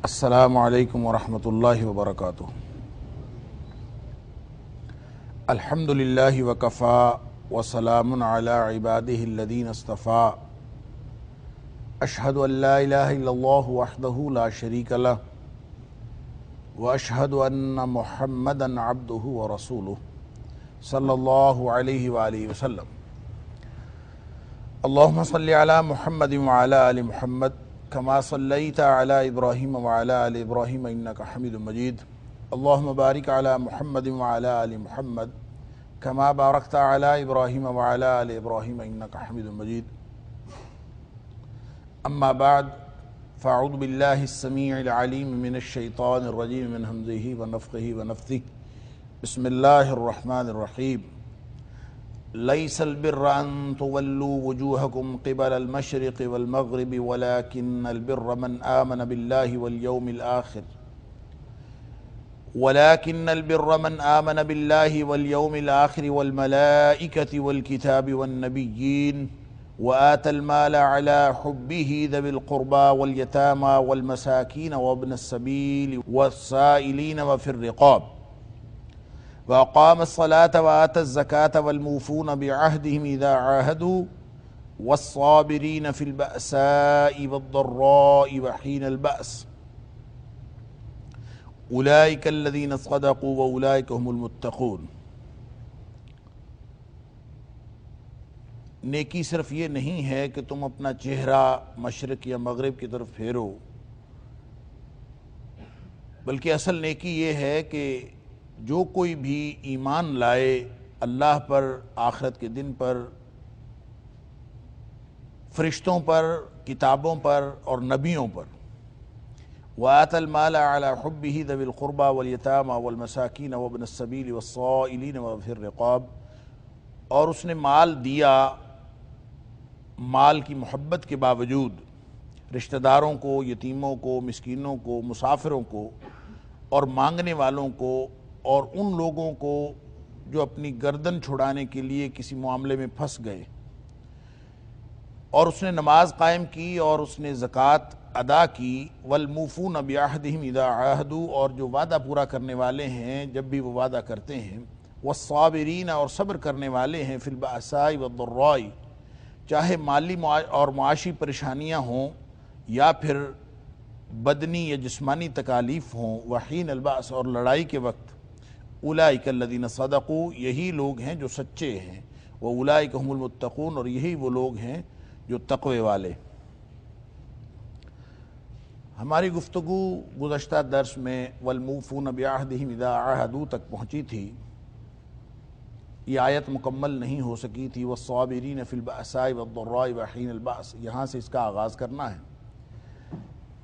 السلام علیکم ورحمۃ اللہ وبرکاتہ۔ الحمد للہ وکفا وسلام علی عبادہ الذین اصطفیٰ۔ اشہد ان لا الہ الا اللہ وحدہ لا شریک لہ واشہد ان محمدا عبدہ ورسولہ صلی اللہ علیہ وآلہ وسلم۔ اللہم صلی علی محمد وعلی آل محمد کما صلیت علی ابراہیم وعلی آل ابراہیم انک حمید مجید۔ اللہم بارک علی محمد وعلی آل محمد کما بارکت علی ابراہیم وعلی آل ابراہیم انک حمید مجید۔ اما بعد فاعوذ باللہ السمیع العلیم من الشیطان الرجیم من ہمزہ ونفخہ ونفثہ۔ بسم اللہ الرحمن الرحیم۔ لیس البر ان تولوا وجوہکم قبل المشرق والمغرب ولكن البر من آمن باللہ والیوم الآخر والملائکة والکتاب والنبیین وآتى المال على حبه ذوي القربى واليتامى والمساكين وابن السبيل والسائلين وفي الرقاب وأقام الصلاة وآتى الزكاة والموفون بعهدهم إذا عاهدوا والصابرين في البأساء والضراء وحين البأس أولئك الذين صدقوا وأولئك هم المتقون۔ نیکی صرف یہ نہیں ہے کہ تم اپنا چہرہ مشرق یا مغرب کی طرف پھیرو، بلکہ اصل نیکی یہ ہے کہ جو کوئی بھی ایمان لائے اللہ پر، آخرت کے دن پر، فرشتوں پر، کتابوں پر اور نبیوں پر، وَآتَى الْمَالَ عَلَى حُبِّهِ ذَوِي الْقُرْبَى وَالْيَتَامَى وَالْمَسَاكِينَ وَابْنَ السَّبِيلِ وَالصَّائِلِينَ وَفِي الرِّقَابِ، اور اس نے مال دیا مال کی محبت کے باوجود رشتہ داروں کو، یتیموں کو، مسکینوں کو، مسافروں کو اور مانگنے والوں کو، اور ان لوگوں کو جو اپنی گردن چھڑانے کے لیے کسی معاملے میں پھنس گئے، اور اس نے نماز قائم کی اور اس نے زکوٰۃ ادا کی، والموفون بعہدہم اذا عاہدوا، اور جو وعدہ پورا کرنے والے ہیں جب بھی وہ وعدہ کرتے ہیں، والصابرین، اور صبر کرنے والے ہیں، فی البأساء والضراء، چاہے مالی اور معاشی پریشانیاں ہوں یا پھر بدنی یا جسمانی تکالیف ہوں، وحین البأس، اور لڑائی کے وقت، اولئک الذین صدقوا، یہی لوگ ہیں جو سچے ہیں، واولئک هم المتقون، اور یہی وہ لوگ ہیں جو تقوی والے۔ ہماری گفتگو گزشتہ درس میں والموفون بعہدہم اذا عاہدوا تک پہنچی تھی۔ یہ آیت مکمل نہیں ہو سکی تھی، والصابرین فی البأساء والضراء وحین البأس، یہاں سے اس کا آغاز کرنا ہے۔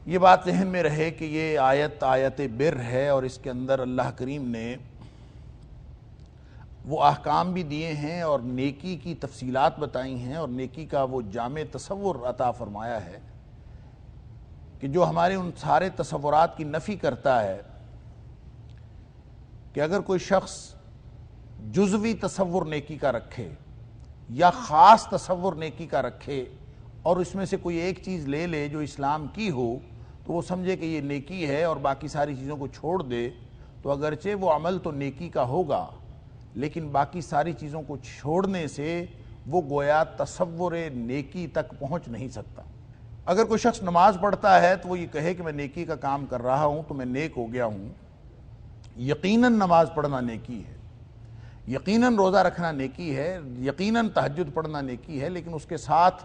یہ بات ذہن میں رہے کہ یہ آیت بر ہے، اور اس کے اندر اللہ کریم نے وہ احکام بھی دیے ہیں اور نیکی کی تفصیلات بتائی ہیں، اور نیکی کا وہ جامع تصور عطا فرمایا ہے کہ جو ہمارے ان سارے تصورات کی نفی کرتا ہے کہ اگر کوئی شخص جزوی تصور نیکی کا رکھے یا خاص تصور نیکی کا رکھے اور اس میں سے کوئی ایک چیز لے لے جو اسلام کی ہو تو وہ سمجھے کہ یہ نیکی ہے، اور باقی ساری چیزوں کو چھوڑ دے تو اگرچہ وہ عمل تو نیکی کا ہوگا، لیکن باقی ساری چیزوں کو چھوڑنے سے وہ گویا تصور نیکی تک پہنچ نہیں سکتا۔ اگر کوئی شخص نماز پڑھتا ہے تو وہ یہ کہے کہ میں نیکی کا کام کر رہا ہوں تو میں نیک ہو گیا ہوں، یقیناً نماز پڑھنا نیکی ہے، یقیناً روزہ رکھنا نیکی ہے، یقیناً تہجد پڑھنا نیکی ہے، لیکن اس کے ساتھ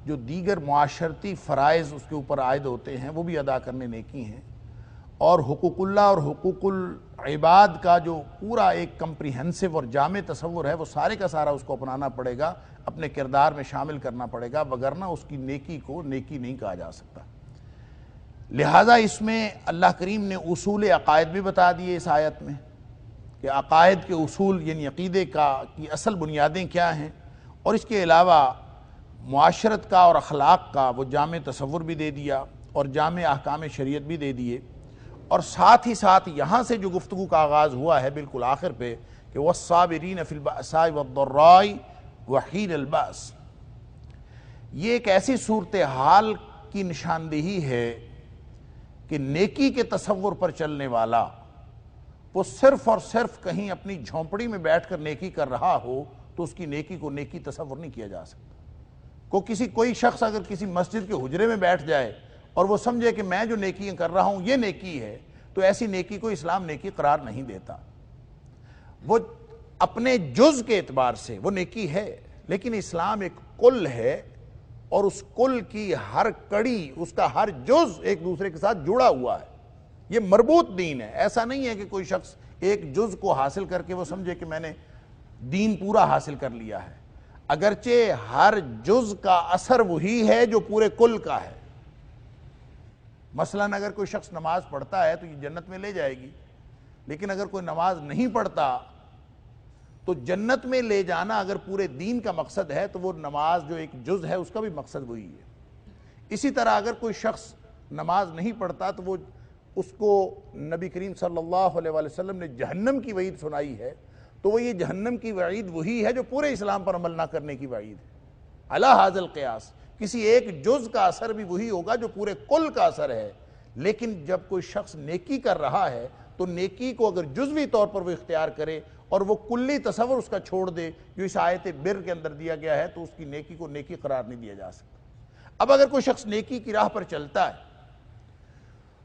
جو دیگر معاشرتی فرائض اس کے اوپر عائد ہوتے ہیں وہ بھی ادا کرنے نیکی ہیں، اور حقوق اللہ اور حقوق العباد کا جو پورا ایک کمپریہنسو اور جامع تصور ہے وہ سارے کا سارا اس کو اپنانا پڑے گا، اپنے کردار میں شامل کرنا پڑے گا، وگرنہ اس کی نیکی کو نیکی نہیں کہا جا سکتا۔ لہٰذا اس میں اللہ کریم نے اصول عقائد بھی بتا دیے اس آیت میں کہ عقائد کے اصول یعنی عقیدے کی اصل بنیادیں کیا ہیں، اور اس کے علاوہ معاشرت کا اور اخلاق کا وہ جامع تصور بھی دے دیا اور جامع احکام شریعت بھی دے دیے، اور ساتھ ہی ساتھ یہاں سے جو گفتگو کا آغاز ہوا ہے بالکل آخر پہ کہ والصابرین فی البأساء والضراء وحین البأس، یہ ایک ایسی صورتحال کی نشاندہی ہے کہ نیکی کے تصور پر چلنے والا وہ صرف اور صرف کہیں اپنی جھونپڑی میں بیٹھ کر نیکی کر رہا ہو تو اس کی نیکی کو نیکی تصور نہیں کیا جا سکتا۔ کوئی شخص اگر کسی مسجد کے حجرے میں بیٹھ جائے اور وہ سمجھے کہ میں جو نیکیاں کر رہا ہوں یہ نیکی ہے، تو ایسی نیکی کو اسلام نیکی قرار نہیں دیتا۔ وہ اپنے جز کے اعتبار سے وہ نیکی ہے، لیکن اسلام ایک کل ہے اور اس کل کی ہر کڑی، اس کا ہر جز ایک دوسرے کے ساتھ جڑا ہوا ہے۔ یہ مربوط دین ہے۔ ایسا نہیں ہے کہ کوئی شخص ایک جز کو حاصل کر کے وہ سمجھے کہ میں نے دین پورا حاصل کر لیا ہے، اگرچہ ہر جز کا اثر وہی ہے جو پورے کل کا ہے۔ مثلاً اگر کوئی شخص نماز پڑھتا ہے تو یہ جنت میں لے جائے گی، لیکن اگر کوئی نماز نہیں پڑھتا تو جنت میں لے جانا اگر پورے دین کا مقصد ہے تو وہ نماز جو ایک جز ہے اس کا بھی مقصد وہی ہے۔ اسی طرح اگر کوئی شخص نماز نہیں پڑھتا تو وہ اس کو نبی کریم صلی اللہ علیہ وآلہ وسلم نے جہنم کی وعید سنائی ہے، تو وہ یہ جہنم کی وعید وہی ہے جو پورے اسلام پر عمل نہ کرنے کی وعید ہے۔ علی ھذا القیاس کسی ایک جز کا اثر بھی وہی ہوگا جو پورے کل کا اثر ہے۔ لیکن جب کوئی شخص نیکی کر رہا ہے تو نیکی کو اگر جزوی طور پر وہ اختیار کرے اور وہ کلی تصور اس کا چھوڑ دے جو اس آیت بر کے اندر دیا گیا ہے، تو اس کی نیکی کو نیکی قرار نہیں دیا جا سکتا۔ اب اگر کوئی شخص نیکی کی راہ پر چلتا ہے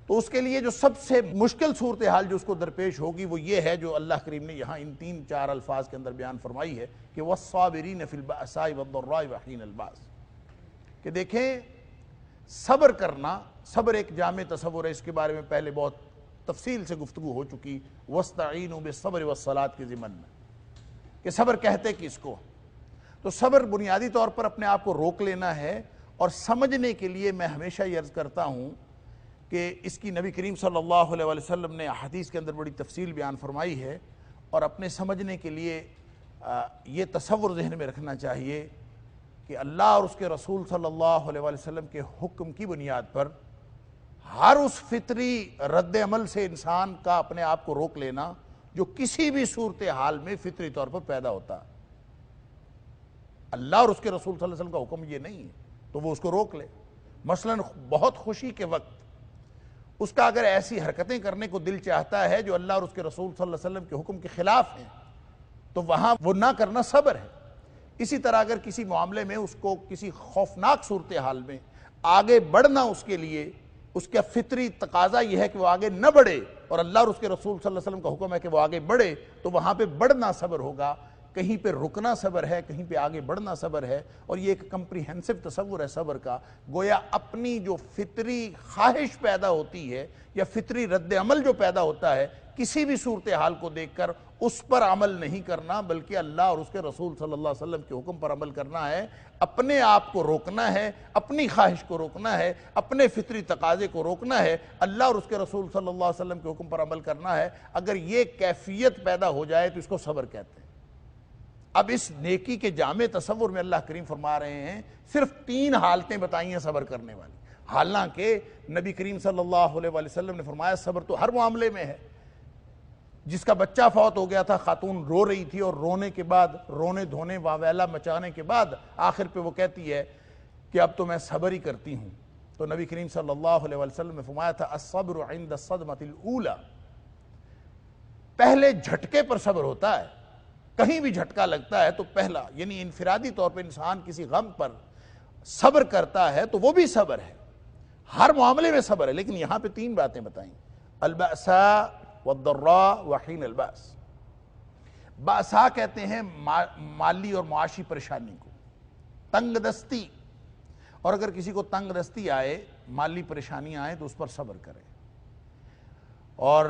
تو اس کے لیے جو سب سے مشکل صورتحال جو اس کو درپیش ہوگی وہ یہ ہے جو اللہ کریم نے یہاں ان 3-4 الفاظ کے اندر بیان فرمائی ہے کہ وَالصَّابِرِينَ فِي الْبَأْسَاءِ وَالضَّرَّاءِ وَحِينَ الْبَأْسِ، کہ دیکھیں صبر کرنا، صبر ایک جامع تصور ہے، اس کے بارے میں پہلے بہت تفصیل سے گفتگو ہو چکی، وَاسْتَعِينُوا بِالصَّبْرِ وَالصَّلَاةِ کے ضمن میں، کہ صبر کہتے کس کو؟ تو صبر بنیادی طور پر اپنے آپ کو روک لینا ہے، اور سمجھنے کے لیے میں ہمیشہ یہ عرض کرتا ہوں کہ اس کی نبی کریم صلی اللہ علیہ وسلم نے حدیث کے اندر بڑی تفصیل بیان فرمائی ہے، اور اپنے سمجھنے کے لیے یہ تصور ذہن میں رکھنا چاہیے کہ اللہ اور اس کے رسول صلی اللہ علیہ وسلم کے حکم کی بنیاد پر ہر اس فطری رد عمل سے انسان کا اپنے آپ کو روک لینا جو کسی بھی صورتحال میں فطری طور پر پیدا ہوتا ہے۔ اللہ اور اس کے رسول صلی اللہ علیہ وسلم کا حکم یہ نہیں ہے تو وہ اس کو روک لے۔ مثلا بہت خوشی کے وقت اس کا اگر ایسی حرکتیں کرنے کو دل چاہتا ہے جو اللہ اور اس کے رسول صلی اللہ علیہ وسلم کے حکم کے خلاف ہیں تو وہاں وہ نہ کرنا صبر ہے۔ اسی طرح اگر کسی معاملے میں اس کو کسی خوفناک صورتحال میں آگے بڑھنا، اس کے لیے اس کا فطری تقاضا یہ ہے کہ وہ آگے نہ بڑھے اور اللہ اور اس کے رسول صلی اللہ علیہ وسلم کا حکم ہے کہ وہ آگے بڑھے، تو وہاں پہ بڑھنا صبر ہوگا، کہیں پہ رکنا صبر ہے، کہیں پہ آگے بڑھنا صبر ہے۔ اور یہ ایک کمپریہنسو تصور ہے صبر کا، گویا اپنی جو فطری خواہش پیدا ہوتی ہے یا فطری رد عمل جو پیدا ہوتا ہے کسی بھی صورتحال کو دیکھ کر اس پر عمل نہیں کرنا، بلکہ اللہ اور اس کے رسول صلی اللہ علیہ وسلم کے حکم پر عمل کرنا ہے، اپنے آپ کو روکنا ہے، اپنی خواہش کو روکنا ہے، اپنے فطری تقاضے کو روکنا ہے، اللہ اور اس کے رسول صلی اللہ علیہ وسلم کے حکم پر عمل کرنا ہے۔ اگر یہ کیفیت پیدا ہو جائے تو اس کو صبر کہتے ہیں۔ اب اس نیکی کے جامع تصور میں اللہ کریم فرما رہے ہیں صرف 3 حالتیں بتائی ہیں صبر کرنے والی، حالانکہ نبی کریم صلی اللہ علیہ وسلم نے فرمایا صبر تو ہر معاملے میں ہے۔ جس کا بچہ فوت ہو گیا تھا، خاتون رو رہی تھی اور رونے کے بعد، رونے دھونے واویلا مچانے کے بعد آخر پہ وہ کہتی ہے کہ اب تو میں صبر ہی کرتی ہوں، تو نبی کریم صلی اللہ علیہ وسلم نے فرمایا تھا الصبر عند الصدمۃ الاولی، پہلے جھٹکے پر صبر ہوتا ہے۔ کہیں بھی جھٹکا لگتا ہے تو پہلا، یعنی انفرادی طور پہ انسان کسی غم پر صبر کرتا ہے تو وہ بھی صبر ہے، ہر معاملے میں صبر ہے، لیکن یہاں پہ 3 باتیں بتائیں، البأساء والضراء وحین البأس۔ بأساء کہتے ہیں مالی اور معاشی پریشانی کو، تنگ دستی، اور اگر کسی کو تنگ دستی آئے، مالی پریشانی آئے تو اس پر صبر کرے۔ اور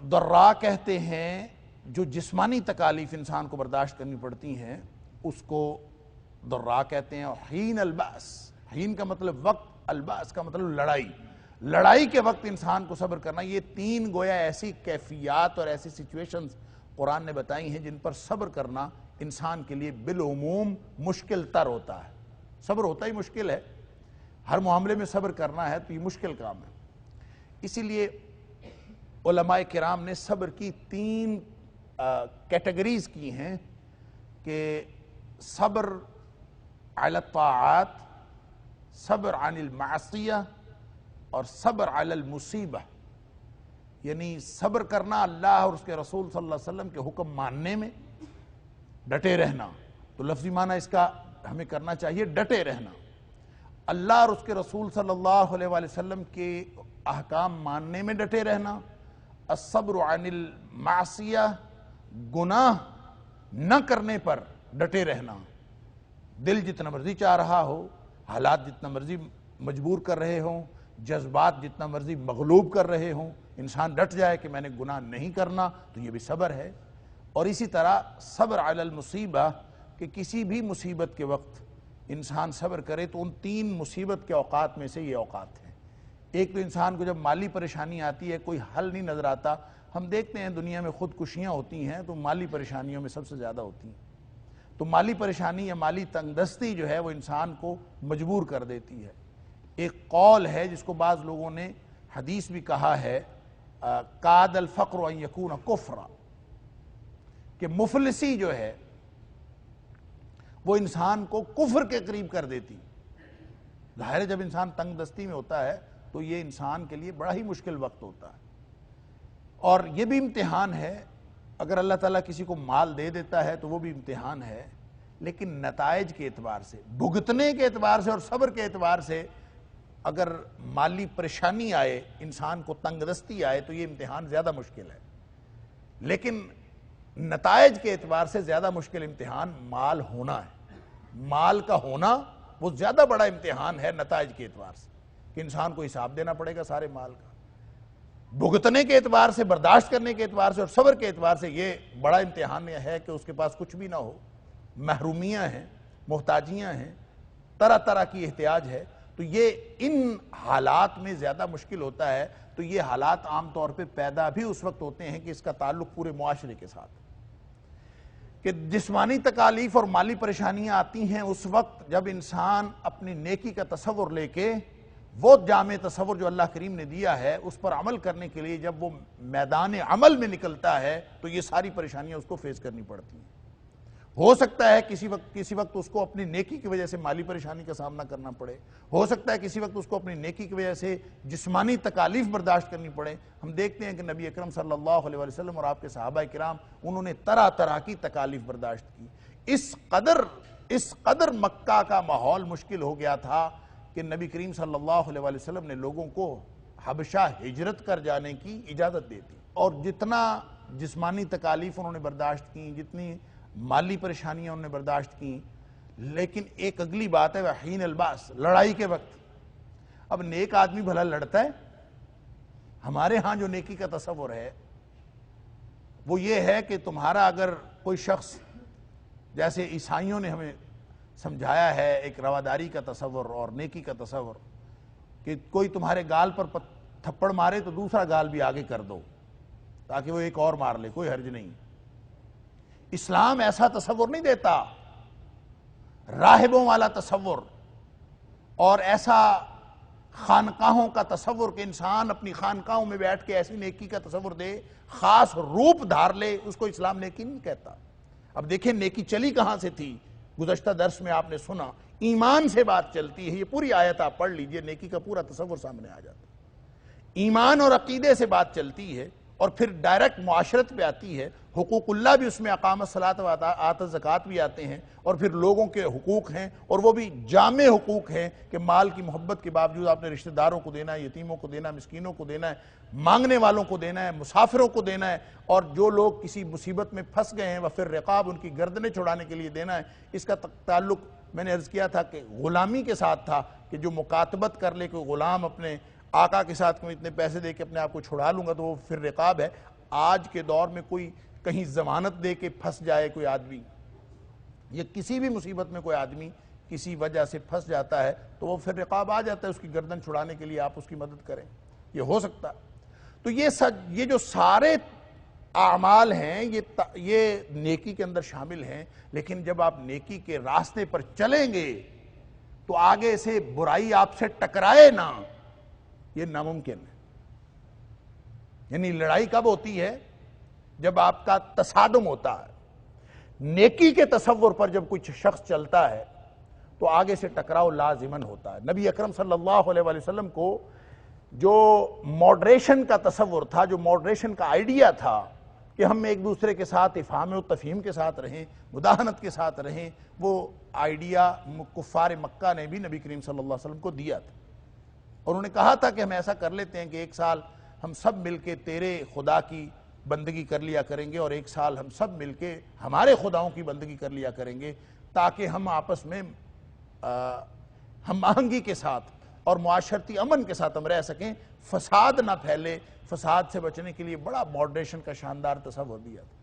ضراء کہتے ہیں جو جسمانی تکالیف انسان کو برداشت کرنی پڑتی ہیں اس کو ضراء کہتے ہیں۔ اور حین البأس، حین کا مطلب وقت، البأس کا مطلب لڑائی، لڑائی کے وقت انسان کو صبر کرنا۔ یہ 3 گویا ایسی کیفیات اور ایسی سچویشنز قرآن نے بتائی ہیں جن پر صبر کرنا انسان کے لیے بالعموم مشکل تر ہوتا ہے۔ صبر ہوتا ہی مشکل ہے، ہر معاملے میں صبر کرنا ہے تو یہ مشکل کام ہے۔ اسی لیے علماء کرام نے صبر کی 3 کیٹیگریز کی ہیں کہ صبر علی الطاعات، صبر عن المعصیہ، اور صبر علی المصیبہ یعنی صبر کرنا اللہ اور اس کے رسول صلی اللہ علیہ وسلم کے حکم ماننے میں، ڈٹے رہنا. تو لفظی معنی اس کا ہمیں کرنا چاہیے ڈٹے رہنا. اللہ اور اس کے رسول صلی اللہ علیہ وآلہ وسلم کے احکام ماننے میں ڈٹے رہنا. الصبر عن المعصیہ گناہ نہ کرنے پر ڈٹے رہنا. دل جتنا مرضی چاہ رہا ہو، حالات جتنا مرضی مجبور کر رہے ہوں، جذبات جتنا مرضی مغلوب کر رہے ہوں، انسان ڈٹ جائے کہ میں نے گناہ نہیں کرنا، تو یہ بھی صبر ہے. اور اسی طرح صبر علی المصیبہ کہ کسی بھی مصیبت کے وقت انسان صبر کرے. تو ان 3 مصیبت کے اوقات میں سے یہ اوقات ہیں. ایک تو انسان کو جب مالی پریشانی آتی ہے، کوئی حل نہیں نظر آتا. ہم دیکھتے ہیں دنیا میں خودکشیاں ہوتی ہیں تو مالی پریشانیوں میں سب سے زیادہ ہوتی ہیں. تو مالی پریشانی یا مالی تنگ دستی جو ہے وہ انسان کو مجبور کر دیتی ہے. ایک قول ہے جس کو بعض لوگوں نے حدیث بھی کہا ہے، کاد الفقر ان یکون کفرا، کہ مفلسی جو ہے وہ انسان کو کفر کے قریب کر دیتی. ظاہر ہے جب انسان تنگ دستی میں ہوتا ہے تو یہ انسان کے لیے بڑا ہی مشکل وقت ہوتا ہے. اور یہ بھی امتحان ہے، اگر اللہ تعالیٰ کسی کو مال دے دیتا ہے تو وہ بھی امتحان ہے، لیکن نتائج کے اعتبار سے، بھگتنے کے اعتبار سے اور صبر کے اعتبار سے اگر مالی پریشانی آئے، انسان کو تنگ دستی آئے تو یہ امتحان زیادہ مشکل ہے. لیکن نتائج کے اعتبار سے زیادہ مشکل امتحان مال ہونا ہے. مال کا ہونا وہ زیادہ بڑا امتحان ہے نتائج کے اعتبار سے، کہ انسان کو حساب دینا پڑے گا سارے مال کا. بھگتنے کے اعتبار سے، برداشت کرنے کے اعتبار سے اور صبر کے اعتبار سے یہ بڑا امتحان ہے کہ اس کے پاس کچھ بھی نہ ہو، محرومیاں ہیں، محتاجیاں ہیں، طرح طرح کی احتیاج ہے. تو یہ ان حالات میں زیادہ مشکل ہوتا ہے. تو یہ حالات عام طور پہ پیدا بھی اس وقت ہوتے ہیں کہ اس کا تعلق پورے معاشرے کے ساتھ، کہ جسمانی تکالیف اور مالی پریشانیاں آتی ہیں اس وقت جب انسان اپنی نیکی کا تصور لے کے وہ جامع تصور جو اللہ کریم نے دیا ہے اس پر عمل کرنے کے لیے جب وہ میدان عمل میں نکلتا ہے تو یہ ساری پریشانیاں اس کو فیس کرنی پڑتی ہیں. ہو سکتا ہے کسی وقت اس کو اپنی نیکی کی وجہ سے مالی پریشانی کا سامنا کرنا پڑے، ہو سکتا ہے کسی وقت اس کو اپنی نیکی کی وجہ سے جسمانی تکالیف برداشت کرنی پڑے. ہم دیکھتے ہیں کہ نبی اکرم صلی اللہ علیہ وسلم اور آپ کے صحابہ کرام انہوں نے طرح طرح کی تکالیف برداشت کی. اس قدر مکہ کا ماحول مشکل ہو گیا تھا کہ نبی کریم صلی اللہ علیہ وسلم نے لوگوں کو حبشہ ہجرت کر جانے کی اجازت دی تھی. اور جتنا جسمانی تکالیف انہوں نے برداشت کی، جتنی مالی پریشانیاں انہوں نے برداشت کی، لیکن ایک اگلی بات ہے وحین الباس، لڑائی کے وقت. اب نیک آدمی بھلا لڑتا ہے؟ ہمارے ہاں جو نیکی کا تصور ہے وہ یہ ہے کہ تمہارا اگر کوئی شخص، جیسے عیسائیوں نے ہمیں سمجھایا ہے ایک رواداری کا تصور اور نیکی کا تصور، کہ کوئی تمہارے گال پر تھپڑ مارے تو دوسرا گال بھی آگے کر دو تاکہ وہ ایک اور مار لے، کوئی حرج نہیں. اسلام ایسا تصور نہیں دیتا، راہبوں والا تصور اور ایسا خانقاہوں کا تصور کہ انسان اپنی خانقاہوں میں بیٹھ کے ایسی نیکی کا تصور دے، خاص روپ دھار لے، اس کو اسلام نیکی نہیں کہتا. اب دیکھیں نیکی چلی کہاں سے تھی. گزشتہ درس میں آپ نے سنا ایمان سے بات چلتی ہے. یہ پوری آیت آپ پڑھ لیجئے، نیکی کا پورا تصور سامنے آ جاتا ہے. ایمان اور عقیدے سے بات چلتی ہے اور پھر ڈائریکٹ معاشرت پہ آتی ہے. حقوق اللہ بھی اس میں، اقامت الصلاۃ و آت الزکوٰۃ بھی آتے ہیں، اور پھر لوگوں کے حقوق ہیں، اور وہ بھی جامع حقوق ہیں کہ مال کی محبت کے باوجود آپ نے رشتہ داروں کو دینا ہے، یتیموں کو دینا ہے، مسکینوں کو دینا ہے، مانگنے والوں کو دینا ہے، مسافروں کو دینا ہے، اور جو لوگ کسی مصیبت میں پھنس گئے ہیں وفر رقاب، ان کی گردنیں چھڑانے کے لیے دینا ہے. اس کا تعلق میں نے عرض کیا تھا کہ غلامی کے ساتھ تھا، کہ جو مکاتبت کر لے کہ غلام اپنے آقا کے ساتھ میں اتنے پیسے دے کے اپنے آپ کو چھڑا لوں گا تو وہ پھر رقاب ہے. آج کے دور میں کوئی کہیں ضمانت دے کے پھنس جائے کوئی آدمی، یا کسی بھی مصیبت میں کوئی آدمی کسی وجہ سے پھنس جاتا ہے تو وہ پھر رقاب آ جاتا ہے، اس کی گردن چھڑانے کے لیے آپ اس کی مدد کریں، یہ ہو سکتا. تو یہ جو سارے اعمال ہیں یہ نیکی کے اندر شامل ہیں. لیکن جب آپ نیکی کے راستے پر چلیں گے تو آگے سے برائی آپ سے ٹکرائے نہ، یہ ناممکن ہے. یعنی لڑائی کب ہوتی ہے؟ جب آپ کا تصادم ہوتا ہے. نیکی کے تصور پر جب کوئی شخص چلتا ہے تو آگے سے ٹکراؤ لازماً ہوتا ہے. نبی اکرم صلی اللہ علیہ وسلم کو جو ماڈریشن کا تصور تھا، جو ماڈریشن کا آئیڈیا تھا کہ ہم ایک دوسرے کے ساتھ افہام و تفہیم کے ساتھ رہیں، مداہنت کے ساتھ رہیں، وہ آئیڈیا کفار مکہ نے بھی نبی کریم صلی اللہ علیہ وسلم کو دیا تھا، اور انہوں نے کہا تھا کہ ہم ایسا کر لیتے ہیں کہ ایک سال ہم سب مل کے تیرے خدا کی بندگی کر لیا کریں گے، اور ایک سال ہم سب مل کے ہمارے خداؤں کی بندگی کر لیا کریں گے، تاکہ ہم آپس میں ہم آہنگی کے ساتھ اور معاشرتی امن کے ساتھ ہم رہ سکیں، فساد نہ پھیلے۔ فساد سے بچنے کے لیے بڑا ماڈریشن کا شاندار تصور دیا تھا۔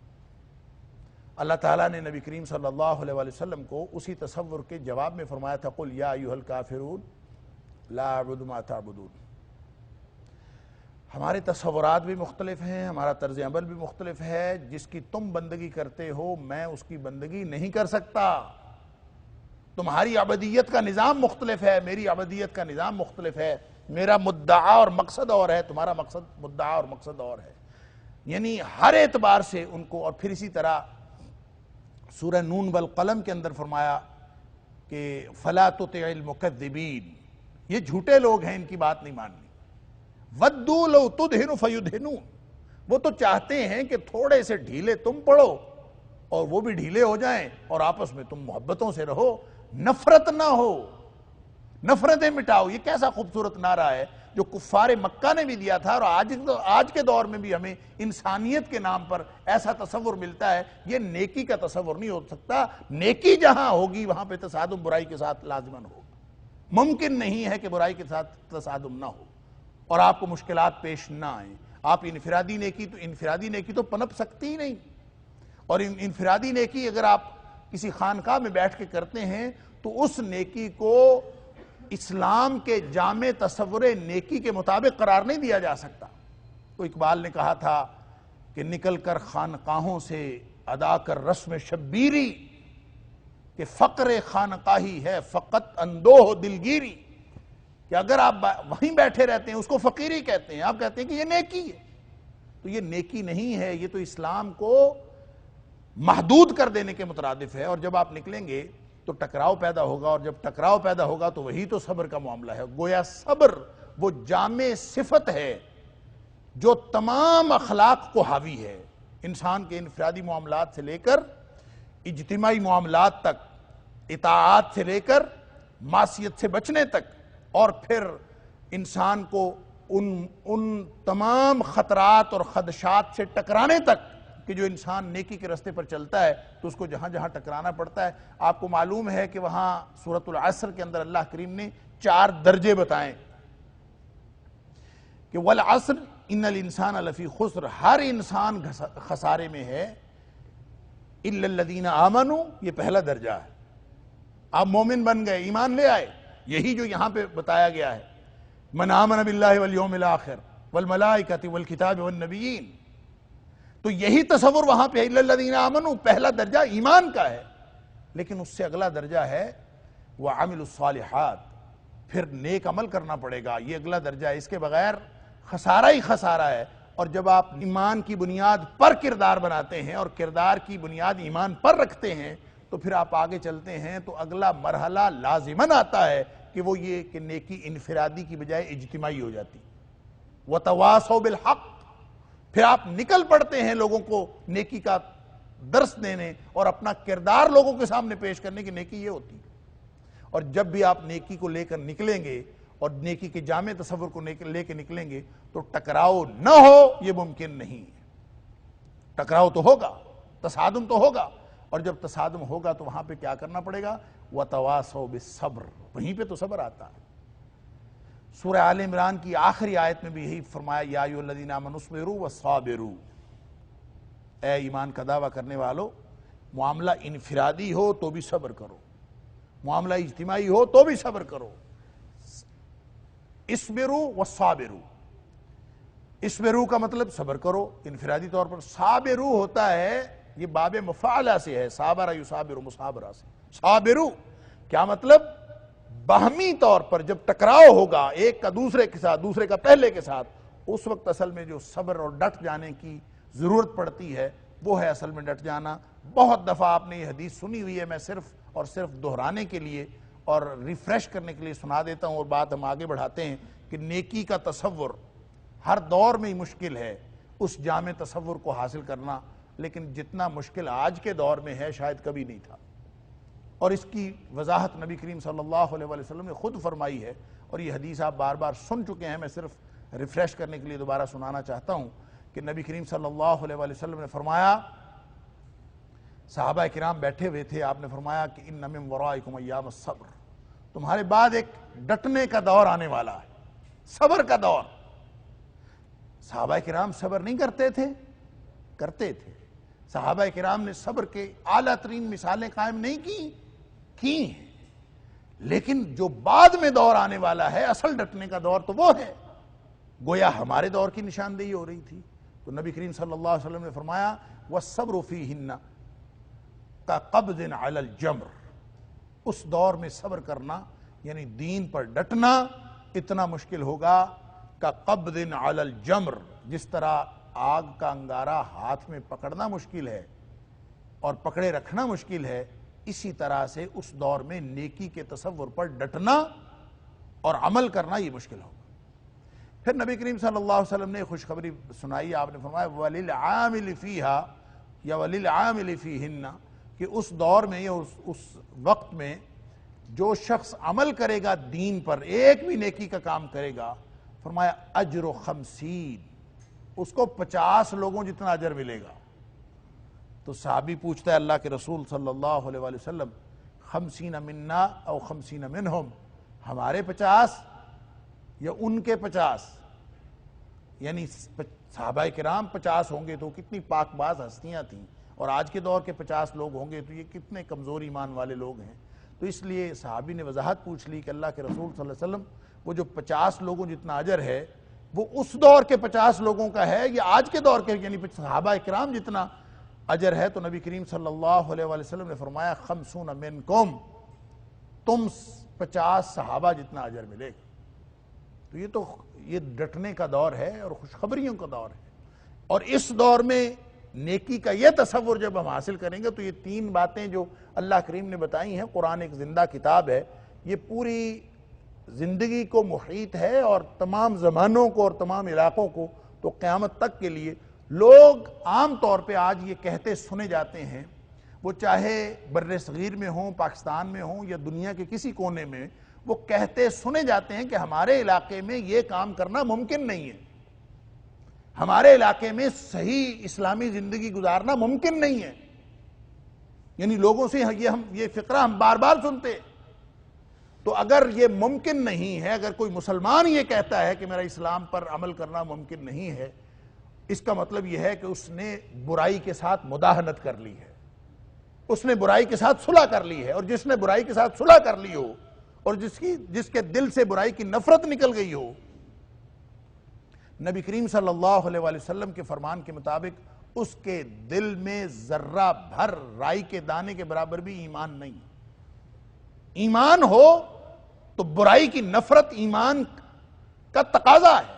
اللہ تعالیٰ نے نبی کریم صلی اللہ علیہ وسلم کو اسی تصور کے جواب میں فرمایا تھا، قُلْ يَا أَيُّهَا الْكَافِرُونَ لَا أَعْبُدُ مَا تَعْبُدُونَ۔ ہمارے تصورات بھی مختلف ہیں، ہمارا طرز عمل بھی مختلف ہے، جس کی تم بندگی کرتے ہو میں اس کی بندگی نہیں کر سکتا۔ تمہاری عبادیت کا نظام مختلف ہے، میری عبادیت کا نظام مختلف ہے، میرا مدعا اور مقصد اور ہے، تمہارا مدعا اور مقصد اور ہے۔ یعنی ہر اعتبار سے ان کو، اور پھر اسی طرح سورہ نون والقلم کے اندر فرمایا کہ فَلَا تُطِعِ الْمُكَذِّبِينَ، یہ جھوٹے لوگ ہیں، ان کی بات نہیں ماننی۔ وَدُّوا لَوْ تُدْهِنُ فَيُدْهِنُونَ، وہ تو چاہتے ہیں کہ تھوڑے سے ڈھیلے تم پڑو اور وہ بھی ڈھیلے ہو جائیں، اور آپس میں تم محبتوں سے رہو، نفرت نہ ہو، نفرتیں مٹاؤ۔ یہ کیسا خوبصورت نعرہ ہے جو کفار مکہ نے بھی دیا تھا، اور آج کے دور میں بھی ہمیں انسانیت کے نام پر ایسا تصور ملتا ہے۔ یہ نیکی کا تصور نہیں ہو سکتا۔ نیکی جہاں ہوگی وہاں پہ تصادم برائی کے ساتھ لازماً ہوگا۔ ممکن نہیں ہے کہ برائی کے ساتھ تصادم نہ ہو اور آپ کو مشکلات پیش نہ آئیں۔ آپ انفرادی نیکی تو پنپ سکتی ہی نہیں، اور انفرادی نیکی اگر آپ کسی خانقاہ میں بیٹھ کے کرتے ہیں تو اس نیکی کو اسلام کے جامع تصور نیکی کے مطابق قرار نہیں دیا جا سکتا۔ تو اقبال نے کہا تھا کہ نکل کر خانقاہوں سے ادا کر رسم شبیری، کہ فقر خانقاہی ہے فقط اندوہ دلگیری، کہ اگر آپ وہیں بیٹھے رہتے ہیں اس کو فقیری کہتے ہیں، آپ کہتے ہیں کہ یہ نیکی ہے، تو یہ نیکی نہیں ہے، یہ تو اسلام کو محدود کر دینے کے مترادف ہے۔ اور جب آپ نکلیں گے تو ٹکراؤ پیدا ہوگا، اور جب ٹکراؤ پیدا ہوگا تو وہی تو صبر کا معاملہ ہے۔ گویا صبر وہ جامع صفت ہے جو تمام اخلاق کو حاوی ہے، انسان کے انفرادی معاملات سے لے کر اجتماعی معاملات تک، اطاعت سے لے کر معصیت سے بچنے تک، اور پھر انسان کو ان تمام خطرات اور خدشات سے ٹکرانے تک کہ جو انسان نیکی کے رستے پر چلتا ہے تو اس کو جہاں جہاں ٹکرانا پڑتا ہے۔ آپ کو معلوم ہے کہ وہاں سورۃ العصر کے اندر اللہ کریم نے 4 درجے بتائیں کہ والعصر ان الانسان لفی خسر، ہر انسان خسارے میں ہے، الا الذین آمنوا، یہ پہلا درجہ ہے۔ آپ مومن بن گئے، ایمان لے آئے، یہی جو یہاں پہ بتایا گیا ہے، من آمن باللہ والیوم الاخر والملائکۃ والکتاب والنبیین، تو یہی تصور وہاں پہ الا الذین آمنوا، پہلا درجہ ایمان کا ہے۔ لیکن اس سے اگلا درجہ ہے وعملوا الصالحات، پھر نیک عمل کرنا پڑے گا، یہ اگلا درجہ ہے، اس کے بغیر خسارہ ہی خسارہ ہے۔ اور جب آپ ایمان کی بنیاد پر کردار بناتے ہیں اور کردار کی بنیاد ایمان پر رکھتے ہیں تو پھر آپ آگے چلتے ہیں تو اگلا مرحلہ لازماً آتا ہے کہ وہ یہ کہ نیکی انفرادی کی بجائے اجتماعی ہو جاتی۔ وَتَوَاصَوْا بِالْحَقِّ، پھر آپ نکل پڑتے ہیں لوگوں کو نیکی کا درس دینے اور اپنا کردار لوگوں کے سامنے پیش کرنے کی، نیکی یہ ہوتی ہے۔ اور جب بھی آپ نیکی کو لے کر نکلیں گے اور نیکی کے جامع تصور کو لے کے نکلیں گے تو ٹکراؤ نہ ہو یہ ممکن نہیں ہے۔ ٹکراؤ تو ہوگا، تصادم تو ہوگا، اور جب تصادم ہوگا تو وہاں پہ کیا کرنا پڑے گا؟ وَتَوَاصَوْا بِالصَّبْرِ، وہیں پہ تو صبر آتا ہے۔ سورہ آل عمران کی آخری آیت میں بھی یہی فرمایا، یا ایھا الذین آمنوا اصبروا وصابروا، اے ایمان کا دعویٰ کرنے والو، معاملہ انفرادی ہو تو بھی صبر کرو، معاملہ اجتماعی ہو تو بھی صبر کرو۔ اصبروا وصابروا، اصبروا کا مطلب صبر کرو انفرادی طور پر، صابروا ہوتا ہے، یہ باب مفاعلہ سے ہے، صابر یصابر مصابرہ سے۔ صابروا کیا مطلب؟ باہمی طور پر جب ٹکراؤ ہوگا ایک کا دوسرے کے ساتھ، دوسرے کا پہلے کے ساتھ، اس وقت اصل میں جو صبر اور ڈٹ جانے کی ضرورت پڑتی ہے وہ ہے اصل میں ڈٹ جانا۔ بہت دفعہ آپ نے یہ حدیث سنی ہوئی ہے، میں صرف اور صرف دہرانے کے لیے اور ریفریش کرنے کے لیے سنا دیتا ہوں اور بات ہم آگے بڑھاتے ہیں کہ نیکی کا تصور ہر دور میں ہی مشکل ہے اس جامع تصور کو حاصل کرنا، لیکن جتنا مشکل آج کے دور میں ہے شاید کبھی نہیں تھا، اور اس کی وضاحت نبی کریم صلی اللہ علیہ وسلم نے خود فرمائی ہے، اور یہ حدیث آپ بار بار سن چکے ہیں، میں صرف ریفریش کرنے کے لیے دوبارہ سنانا چاہتا ہوں کہ نبی کریم صلی اللہ علیہ وسلم نے فرمایا، صحابہ کرام بیٹھے ہوئے تھے، آپ نے فرمایا کہ ان من ورائکم ایام الصبر، تمہارے بعد ایک ڈٹنے کا دور آنے والا ہے، صبر کا دور۔ صحابہ کرام صبر نہیں کرتے تھے؟ کرتے تھے۔ صحابہ کرام نے صبر کے اعلیٰ ترین مثالیں قائم نہیں کی ہیں، لیکن جو بعد میں دور آنے والا ہے اصل ڈٹنے کا دور تو وہ ہے، گویا ہمارے دور کی نشاندہی ہو رہی تھی۔ تو نبی کریم صلی اللہ علیہ وسلم نے فرمایا وَالصَّبْرُ فِيهِنَّ كَقَبْضٍ عَلَى الْجَمْرِ، اس دور میں صبر کرنا یعنی دین پر ڈٹنا اتنا مشکل ہوگا كَقَبْضٍ عَلَى الْجَمْرِ، جس طرح آگ کا انگارہ ہاتھ میں پکڑنا مشکل ہے اور پکڑے رکھنا مشکل ہے، اسی طرح سے اس دور میں نیکی کے تصور پر ڈٹنا اور عمل کرنا یہ مشکل ہوگا۔ پھر نبی کریم صلی اللہ علیہ وسلم نے خوشخبری سنائی، آپ نے فرمایا وَلِلْعَامِلِ فِيهَا یا وَلِلْعَامِلِ فِيهِنَّ، کہ اس دور میں یا اس وقت میں جو شخص عمل کرے گا دین پر، ایک بھی نیکی کا کام کرے گا، فرمایا اجر 50، اس کو 50 لوگوں جتنا اجر ملے گا۔ تو صحابی پوچھتا ہے اللہ کے رسول صلی اللہ علیہ وآلہ وسلم 50 منا او 50 منہم، ہمارے 50 یا ان کے 50؟ یعنی صحابہ کرام 50 ہوں گے تو کتنی پاک باز ہستیاں تھیں، اور آج کے دور کے 50 لوگ ہوں گے تو یہ کتنے کمزور ایمان والے لوگ ہیں۔ تو اس لیے صحابی نے وضاحت پوچھ لی کہ اللہ کے رسول صلی اللہ علیہ وسلم وہ جو 50 لوگوں جتنا اجر ہے وہ اس دور کے 50 لوگوں کا ہے یا آج کے دور کے، یعنی صحابہ کرام جتنا اجر ہے؟ تو نبی کریم صلی اللہ علیہ وآلہ وسلم نے فرمایا 50 منکم، تم 50 صحابہ جتنا اجر ملے گا۔ تو یہ ڈٹنے کا دور ہے اور خوشخبریوں کا دور ہے، اور اس دور میں نیکی کا یہ تصور جب ہم حاصل کریں گے تو یہ 3 باتیں جو اللہ کریم نے بتائی ہیں، قرآن ایک زندہ کتاب ہے، یہ پوری زندگی کو محیط ہے اور تمام زمانوں کو اور تمام علاقوں کو، تو قیامت تک کے لیے لوگ عام طور پہ آج یہ کہتے سنے جاتے ہیں، وہ چاہے بر صغیر میں ہوں، پاکستان میں ہوں یا دنیا کے کسی کونے میں، وہ کہتے سنے جاتے ہیں کہ ہمارے علاقے میں یہ کام کرنا ممکن نہیں ہے، ہمارے علاقے میں صحیح اسلامی زندگی گزارنا ممکن نہیں ہے۔ یعنی لوگوں سے یہ فقرہ ہم بار بار سنتے ہیں۔ تو اگر یہ ممکن نہیں ہے، اگر کوئی مسلمان یہ کہتا ہے کہ میرا اسلام پر عمل کرنا ممکن نہیں ہے، اس کا مطلب یہ ہے کہ اس نے برائی کے ساتھ مداہنت کر لی ہے، اس نے برائی کے ساتھ صلح کر لی ہے، اور جس نے برائی کے ساتھ صلح کر لی ہو اور جس کے دل سے برائی کی نفرت نکل گئی ہو، نبی کریم صلی اللہ علیہ وآلہ وسلم کے فرمان کے مطابق اس کے دل میں ذرہ بھر رائی کے دانے کے برابر بھی ایمان نہیں۔ ایمان ہو تو برائی کی نفرت ایمان کا تقاضا ہے،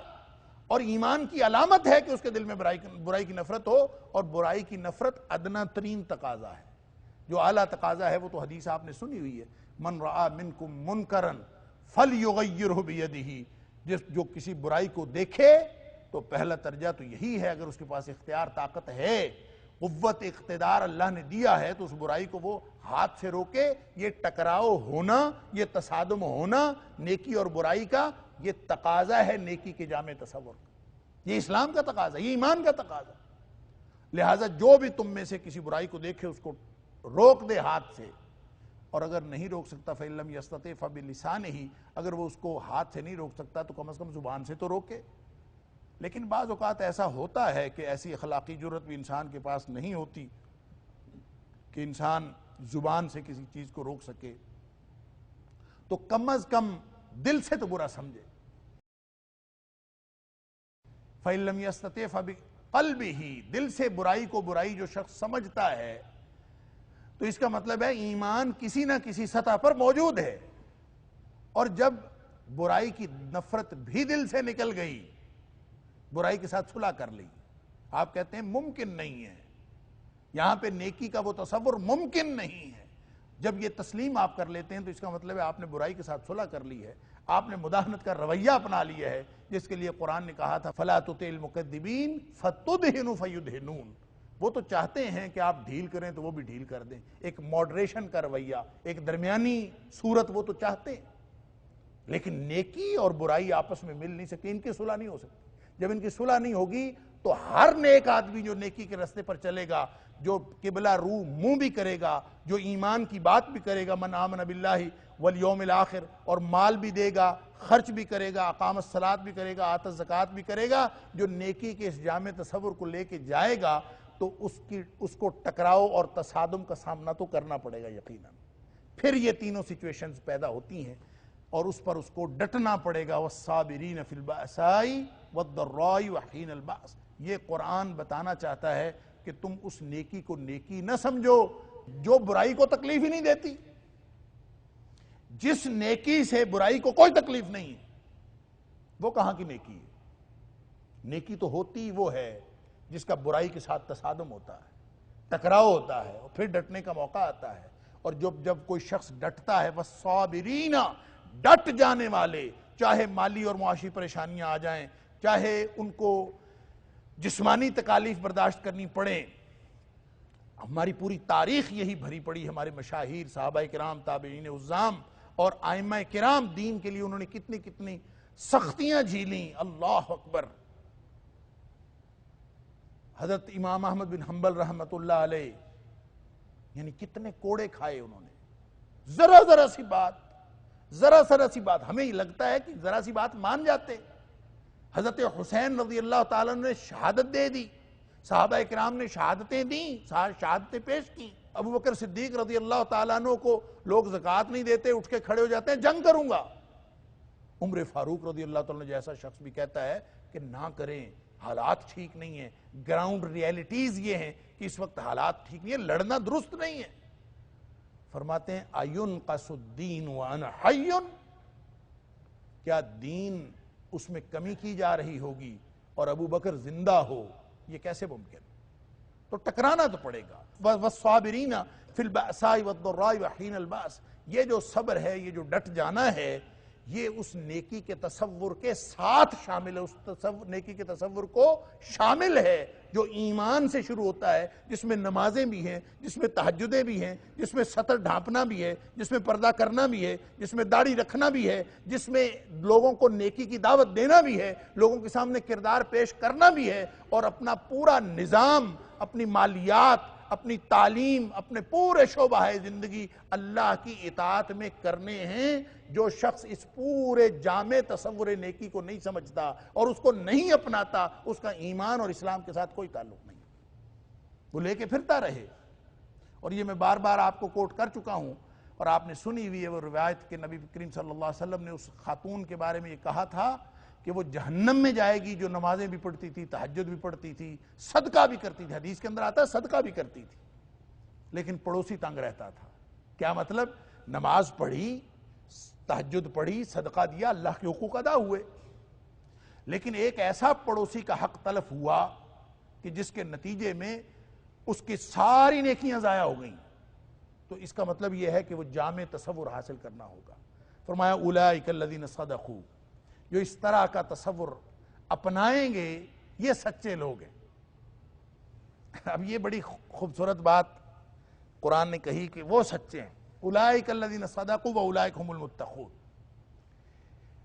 اور ایمان کی علامت ہے کہ اس کے دل میں برائی کی نفرت ہو، اور برائی کی نفرت ادنا ترین تقاضا ہے۔ جو اعلیٰ تقاضا ہے وہ تو حدیث آپ نے سنی ہوئی ہے، من رآ منکم منکرا فلیغیرہ بیدہ، جو کسی برائی کو دیکھے تو پہلا درجہ تو یہی ہے، اگر اس کے پاس اختیار طاقت ہے، قوت اقتدار اللہ نے دیا ہے، تو اس برائی کو وہ ہاتھ سے روکے۔ یہ ٹکراؤ ہونا، یہ تصادم ہونا نیکی اور برائی کا، یہ تقاضا ہے نیکی کے جامع تصور، یہ اسلام کا تقاضا، یہ ایمان کا تقاضا۔ لہٰذا جو بھی تم میں سے کسی برائی کو دیکھے اس کو روک دے ہاتھ سے، اور اگر نہیں روک سکتا فَإِن لَمْ يَسْتَطِعْ فَبِلِسَانِهِ، اگر وہ اس کو ہاتھ سے نہیں روک سکتا تو کم از کم زبان سے تو روکے۔ لیکن بعض اوقات ایسا ہوتا ہے کہ ایسی اخلاقی جرت بھی انسان کے پاس نہیں ہوتی کہ انسان زبان سے کسی چیز کو روک سکے، تو کم از کم دل سے تو برا سمجھے۔ فَإِن لَمْ يَسْتَطِعْ فَبِقَلْبِهِ، دل سے برائی کو برائی جو شخص سمجھتا ہے تو اس کا مطلب ہے ایمان کسی نہ کسی سطح پر موجود ہے، اور جب برائی کی نفرت بھی دل سے نکل گئی، برائی کے ساتھ صلح کر لی، آپ کہتے ہیں ممکن نہیں ہے، یہاں پہ نیکی کا وہ تصور ممکن نہیں ہے، جب یہ تسلیم آپ کر لیتے ہیں تو اس کا مطلب ہے آپ نے برائی کے ساتھ صلح کر لی ہے، آپ نے مداہنت کا رویہ اپنا لیا ہے، جس کے لیے قرآن نے کہا تھا فَلَا تُطِعِ الْمُكَذِّبِينَ فَتُدْهِنُ فَيُدْهِنُونَ۔ وہ تو چاہتے ہیں کہ آپ ڈھیل کریں تو وہ بھی ڈھیل کر دیں، ایک ماڈریشن کا رویہ، ایک درمیانی صورت وہ تو چاہتے ہیں، لیکن نیکی اور برائی آپس میں مل نہیں سکتی، ان کی صلح نہیں ہو سکتی۔ جب ان کی صلح نہیں ہوگی تو ہر نیک آدمی جو نیکی کے راستے پر چلے گا، جو قبلہ رو منہ بھی کرے گا، جو ایمان کی بات بھی کرے گا، من آمن باللہ والیوم الاخر، اور مال بھی دے گا، خرچ بھی کرے گا، اقام الصلاۃ بھی کرے گا، آتا الزکوٰۃ بھی کرے گا، جو نیکی کے اس جامع تصور کو لے کے جائے گا تو اس کو ٹکراؤ اور تصادم کا سامنا تو کرنا پڑے گا یقیناً۔ پھر یہ تینوں سچویشنز پیدا ہوتی ہیں اور اس پر اس کو ڈٹنا پڑے گا، والصابرین فی البأساء والضراء وحین البأس۔ یہ قرآن بتانا چاہتا ہے کہ تم اس نیکی کو نیکی نہ سمجھو جو برائی کو تکلیف ہی نہیں دیتی۔ جس نیکی سے برائی کو کوئی تکلیف نہیں ہے وہ کہاں کی نیکی ہے؟ نیکی تو ہوتی وہ ہے جس کا برائی کے ساتھ تصادم ہوتا ہے، ٹکراؤ ہوتا ہے، اور پھر ڈٹنے کا موقع آتا ہے۔ اور جب کوئی شخص ڈٹتا ہے، والصابرین، ڈٹ جانے والے، چاہے مالی اور معاشی پریشانیاں آ جائیں، چاہے ان کو جسمانی تکالیف برداشت کرنی پڑیں۔ ہماری پوری تاریخ یہی بھری پڑی، ہمارے مشاہیر، صحابہ کرام، تابعین عظام اور ائمہ کرام دین کے لیے انہوں نے کتنی کتنی سختیاں جھیلیں۔ اللہ اکبر۔ حضرت امام احمد بن حنبل رحمۃ اللہ علیہ، یعنی کتنے کوڑے کھائے انہوں نے، ذرا سی بات ہمیں ہی لگتا ہے کہ ذرا سی بات مان جاتے۔ حضرت حسین رضی اللہ تعالیٰ نے شہادت دے دی، صحابہ کرام نے شہادتیں دیں، شہادتیں پیش کی۔ ابو بکر صدیق رضی اللہ تعالیٰ عنہ کو لوگ زکوٰۃ نہیں دیتے، اٹھ کے کھڑے ہو جاتے ہیں، جنگ کروں گا۔ عمر فاروق رضی اللہ تعالیٰ عنہ جیسا شخص بھی کہتا ہے کہ نہ کریں، حالات ٹھیک نہیں ہیں، گراؤنڈ ریالٹیز یہ ہیں کہ اس وقت حالات ٹھیک نہیں ہیں، لڑنا درست نہیں ہے۔ فرماتے ہیں اَيُنْقَصُ الدِّينُ وَأَنَا حَيٌّ، کیا دین اس میں کمی کی جا رہی ہوگی اور ابو بکر زندہ ہو؟ یہ کیسے ممکن؟ تو ٹکرانا تو پڑے گا۔ وَالصَّابِرِينَ فِي الْبَأْسَاءِ وَالضَّرَّاءِ وَحِينَ الْبَأْسِ، یہ جو صبر ہے، یہ جو ڈٹ جانا ہے، یہ اس نیکی کے تصور کے ساتھ شامل ہے، اس نیکی کے تصور کو شامل ہے جو ایمان سے شروع ہوتا ہے، جس میں نمازیں بھی ہیں، جس میں تہجدیں بھی ہیں، جس میں سطر ڈھانپنا بھی ہے، جس میں پردہ کرنا بھی ہے، جس میں داڑھی رکھنا بھی ہے، جس میں لوگوں کو نیکی کی دعوت دینا بھی ہے، لوگوں کے سامنے کردار پیش کرنا بھی ہے، اور اپنا پورا نظام، اپنی مالیات، اپنی تعلیم، اپنے پورے شعبہ زندگی اللہ کی اطاعت میں کرنے ہیں۔ جو شخص اس پورے جامع تصور نیکی کو نہیں سمجھتا اور اس کو نہیں اپناتا، اس کا ایمان اور اسلام کے ساتھ کوئی تعلق نہیں، وہ لے کے پھرتا رہے۔ اور یہ میں بار بار آپ کو کوٹ کر چکا ہوں، اور آپ نے سنی ہوئی ہے وہ روایت کہ نبی کریم صلی اللہ علیہ وسلم نے اس خاتون کے بارے میں یہ کہا تھا کہ وہ جہنم میں جائے گی جو نمازیں بھی پڑھتی تھی، تہجد بھی پڑھتی تھی، صدقہ بھی کرتی تھی۔ حدیث کے اندر آتا ہے صدقہ بھی کرتی تھی، لیکن پڑوسی تنگ رہتا تھا۔ کیا مطلب؟ نماز پڑھی، تہجد پڑھی، صدقہ دیا، اللہ کے حقوق ادا ہوئے، لیکن ایک ایسا پڑوسی کا حق تلف ہوا کہ جس کے نتیجے میں اس کی ساری نیکیاں ضائع ہو گئیں۔ تو اس کا مطلب یہ ہے کہ وہ جامع تصور حاصل کرنا ہوگا۔ فرمایا اولئک الذین صدقوا، جو اس طرح کا تصور اپنائیں گے یہ سچے لوگ ہیں۔ اب یہ بڑی خوبصورت بات قرآن نے کہی کہ وہ سچے ہیں، اولئک الذین صدقوا واولئک هم المتقون،